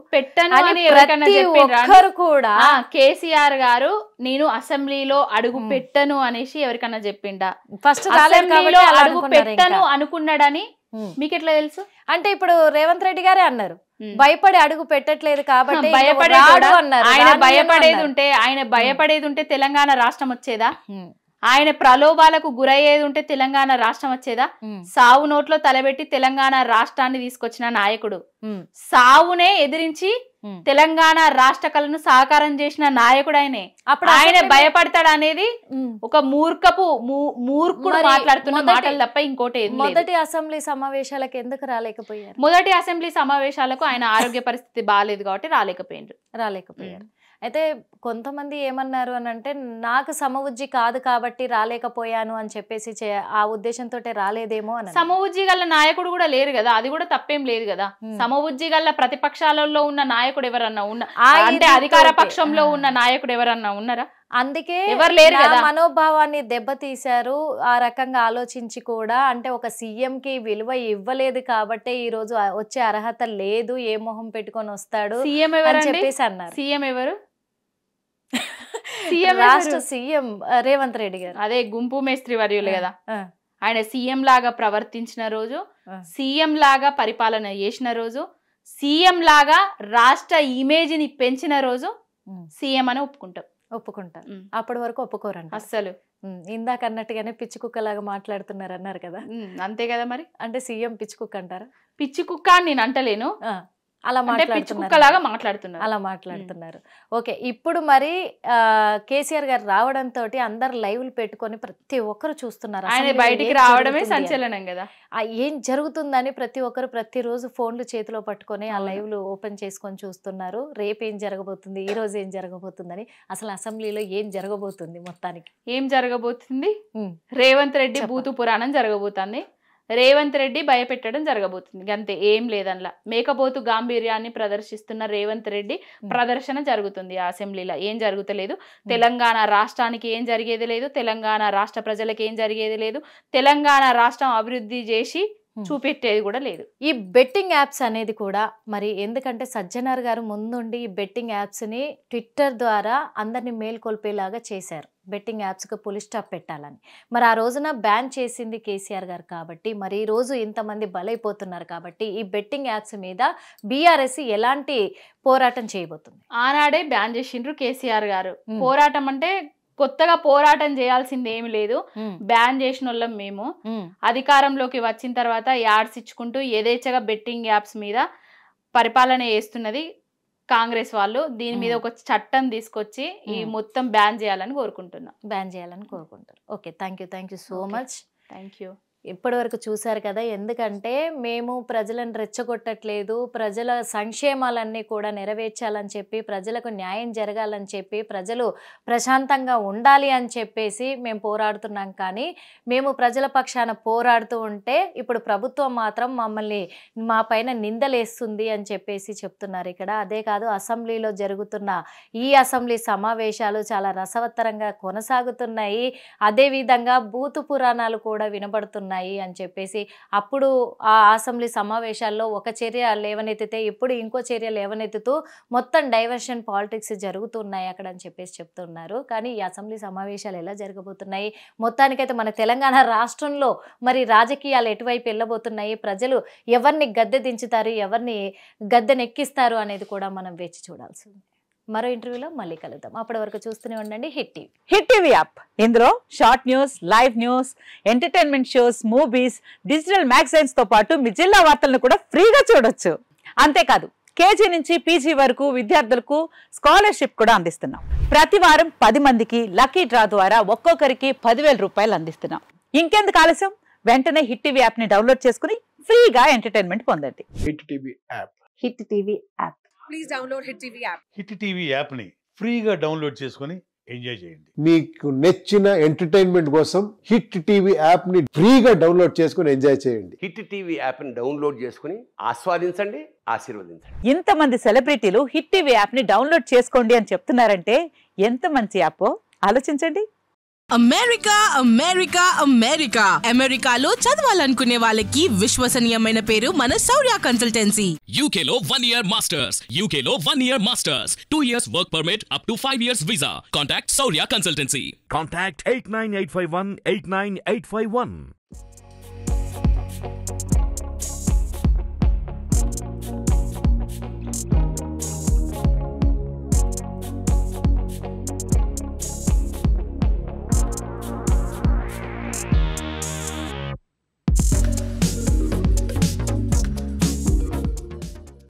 ఒక్కరు కూడా కేసీఆర్ గారు నేను అసెంబ్లీలో అడుగు పెట్టను అనేసి ఎవరికన్నా చెప్పిండా? ఫస్ట్ అడుగు పెట్టను అనుకున్నాడని మీకు ఎట్లా తెలుసు? అంటే ఇప్పుడు రేవంత్ రెడ్డి గారే అన్నారు, భయపడి అడుగు పెట్టట్లేదు కాబట్టి. ఆయన భయపడేది ఉంటే తెలంగాణ రాష్ట్రం వచ్చేదా? ఆయన ప్రలోభాలకు గురయ్యేది ఉంటే తెలంగాణ రాష్ట్రం వచ్చేదా? సావు నోట్లో తలబెట్టి తెలంగాణ రాష్ట్రాన్ని తీసుకొచ్చిన నాయకుడు, సావునే ఎదిరించి తెలంగాణ రాష్ట్ర కళను సాకారం చేసిన నాయకుడు ఆయనే. ఆయన భయపడతాడు అనేది ఒక మూర్ఖుడు మాట్లాడుతున్న మాటలు తప్ప ఇంకోటి. మొదటి అసెంబ్లీ సమావేశాలకు ఎందుకు రాలేకపోయారు? మొదటి అసెంబ్లీ సమావేశాలకు ఆయన ఆరోగ్య పరిస్థితి బాగాలేదు కాబట్టి రాలేకపోయారు. అయితే కొంతమంది ఏమన్నారు అని అంటే, నాకు సమవుజ్జి కాదు కాబట్టి రాలేకపోయాను అని చెప్పేసి ఆ ఉద్దేశంతో రాలేదేమో అని. సమవుజ్జి గల నాయకుడు కూడా లేరు కదా, అది కూడా తప్పేం లేదు కదా. సమవుజ్జి గల ప్రతిపక్షాలలో ఉన్న నాయకుడు ఎవరన్నా అంటే అధికార పక్షంలో ఉన్న నాయకుడు ఎవరన్నా ఉన్నారా? అందుకే ఎవరు లేరు కదా. మనోభావాన్ని దెబ్బతీశారు ఆ రకంగా ఆలోచించి కూడా. అంటే ఒక సీఎం కి విలువ ఇవ్వలేదు కాబట్టి ఈ రోజు వచ్చే అర్హత లేదు, ఏ మొహం పెట్టుకొని వస్తాడు సీఎం ఎవరు చెప్పేసి అన్నారు. సీఎం ఎవరు? రాష్ట్ర సీఎం రేవంత్ రెడ్డి గారు. అదే గుంపు మేస్త్రి వర్యులు కదా. ఆయన సీఎం లాగా ప్రవర్తించిన రోజు, సీఎం లాగా పరిపాలన చేసిన రోజు, సీఎం లాగా రాష్ట్ర ఇమేజ్ ని పెంచిన రోజు సీఎం అని ఒప్పుకుంటారు. అప్పటి వరకు ఒప్పుకోరండి అస్సలు. ఇందాక అన్నట్టుగానే పిచ్చి కుక్కలాగా మాట్లాడుతున్నారు అన్నారు కదా, అంతే కదా మరి. అంటే సీఎం పిచ్చి కుక్క అంటారా? పిచ్చి కుక్క అని నేను అంటలేను, అలా మాట్లాడుతున్నారు. ఓకే, ఇప్పుడు మరి కేసీఆర్ గారు రావడంతో అందరు లైవ్లు పెట్టుకొని ప్రతి ఒక్కరు చూస్తున్నారు. ఆయన బయటికి రావడమే సంచలనం కదా. ఏం జరుగుతుందని ప్రతి ఒక్కరు ప్రతిరోజు ఫోన్లు చేతిలో పట్టుకొని ఆ లైవ్లు ఓపెన్ చేసుకొని చూస్తున్నారు. రేపు ఏం జరగబోతుంది, ఈ రోజు ఏం జరగబోతుందని. అసలు అసెంబ్లీలో ఏం జరగబోతుంది, మొత్తానికి ఏం జరగబోతుంది? రేవంత్ రెడ్డి బూతు పురాణం జరగబోతుంది. రేవంత్ రెడ్డి భయపెట్టడం జరగబోతుంది, అంతే, ఏం లేదనలా. మేకపోతు గాంభీర్యాన్ని ప్రదర్శిస్తున్న రేవంత్ రెడ్డి ప్రదర్శన జరుగుతుంది ఆ అసెంబ్లీలో. ఏం జరుగుతలేదు, తెలంగాణ రాష్ట్రానికి ఏం జరిగేది లేదు, తెలంగాణ రాష్ట్ర ప్రజలకు ఏం జరిగేది లేదు. తెలంగాణ రాష్ట్రం అభివృద్ధి చేసి చూపెట్టేది కూడా లేదు. ఈ బెట్టింగ్ యాప్స్ అనేది కూడా మరి ఎందుకంటే సజ్జనార్ గారు ముందుండి ఈ బెట్టింగ్ యాప్స్ని ట్విట్టర్ ద్వారా అందరినీ మేల్కొల్పేలాగా చేశారు. బెట్టింగ్ యాప్స్కి పులి స్టాప్ పెట్టాలని. మరి ఆ రోజున బ్యాన్ చేసింది కేసీఆర్ గారు కాబట్టి మరి ఈ రోజు ఇంతమంది బలైపోతున్నారు కాబట్టి ఈ బెట్టింగ్ యాప్స్ మీద బీఆర్ఎస్ ఎలాంటి పోరాటం చేయబోతుంది? ఆనాడే బ్యాన్ చేసిండ్రు కేసీఆర్ గారు. పోరాటం అంటే కొత్తగా పోరాటం చేయాల్సింది ఏమి లేదు. బ్యాన్ చేసిన వాళ్ళం మేము. అధికారంలోకి వచ్చిన తర్వాత యాడ్స్ ఇచ్చుకుంటూ యథేచ్ఛగా బెట్టింగ్ యాప్స్ మీద పరిపాలన చేస్తున్నది కాంగ్రెస్ వాళ్ళు. దీని మీద ఒక చట్టం తీసుకొచ్చి ఈ మొత్తం బ్యాన్ చేయాలని కోరుకుంటున్నారు. Okay, thank you so much. Thank you. ఇప్పటి వరకు చూశారు కదా, ఎందుకంటే మేము ప్రజలను రెచ్చగొట్టట్లేదు, ప్రజల సంక్షేమాలన్నీ కూడా నెరవేర్చాలని చెప్పి, ప్రజలకు న్యాయం జరగాలని చెప్పి, ప్రజలు ప్రశాంతంగా ఉండాలి అని చెప్పేసి మేము పోరాడుతున్నాం. కానీ మేము ప్రజల పక్షాన పోరాడుతూ ఉంటే ఇప్పుడు ప్రభుత్వం మాత్రం మా పైన నిందలేస్తుంది అని చెప్పేసి చెప్తున్నారు ఇక్కడ. అదే కాదు, అసెంబ్లీలో జరుగుతున్న ఈ అసెంబ్లీ సమావేశాలు చాలా రసవత్తరంగా కొనసాగుతున్నాయి. అదేవిధంగా బూతు పురాణాలు కూడా వినబడుతున్నాయి అని చెప్పేసి అప్పుడు ఆ అసెంబ్లీ సమావేశాల్లో ఒక చర్య లేవనెత్తితే ఇప్పుడు ఇంకో చర్య లేవనెత్తుతూ మొత్తం డైవర్షన్ పాలిటిక్స్ జరుగుతున్నాయి అక్కడ అని చెప్పేసి చెప్తున్నారు. కానీ ఈ అసెంబ్లీ సమావేశాలు ఎలా జరగబోతున్నాయి, మొత్తానికైతే మన తెలంగాణ రాష్ట్రంలో మరి రాజకీయాలు ఎటువైపు వెళ్ళబోతున్నాయి, ప్రజలు ఎవరిని గద్దె దించుతారు, ఎవరిని గద్దెనెక్కిస్తారు అనేది కూడా మనం వేచి చూడాల్సింది. మరో ఇంటర్వ్యూలో మళ్ళీ కలుద్దాం. అప్పటి వరకు చూస్తూనే ఉండండి హిట్ టీవీ యాప్. ఇందులో short news, live news, entertainment shows, movies, digital magazines తో పాటు మీ జిల్లా వార్తలను కూడా ఫ్రీగా చూడొచ్చు. అంతేకాదు, కేజీ నుంచి పీజీ వరకు విద్యార్థులకు స్కాలర్షిప్ కూడా అందిస్తున్నాం. ప్రతి వారం 10 మందికి లక్కీ డ్రా ద్వారా ఒక్కొక్కరికి 10,000 రూపాయలు అందిస్తున్నాం. ఇంకెందుకు ఆలస్యం, వెంటనే హిట్ టీవీ యాప్ ని డౌన్లోడ్ చేసుకుని ఫ్రీగా ఎంటర్టైన్మెంట్ పొందండి. Hit TV app. Hit TV app. Please download Hit TV app. Hit TV యాప్ని ఫ్రీగా డౌన్లోడ్ చేసుకొని ఎంజాయ్ చేయండి. మీకు నచ్చిన ఎంటర్టైన్మెంట్ కోసం హిట్ టీవీ యాప్ ని ఫ్రీగా డౌన్లోడ్ చేసుకొని ఎంజాయ్ చేయండి. హిట్ టీవీ యాప్ ని డౌన్లోడ్ చేసుకుని ఆస్వాదించండి, ఆశీర్వదించండి. ఇంతమంది సెలబ్రిటీలు హిట్ టీవీ యాప్ ని డౌన్లోడ్ చేసుకోండి అని చెప్తున్నారంటే ఎంత మంచి యాప్ ఆలోచించండి. అమెరికా అమెరికా అమెరికా అమెరికాలో చదవాలనుకునే వాళ్ళకి విశ్వసనీయమైన పేరు మన శౌర్య కన్సల్టెన్సీ. UK లో 1 year masters. UK లో 1 year masters. 2 years work permit up to 5 years visa. Contact Saurya Consultancy. Contact 89851 89851.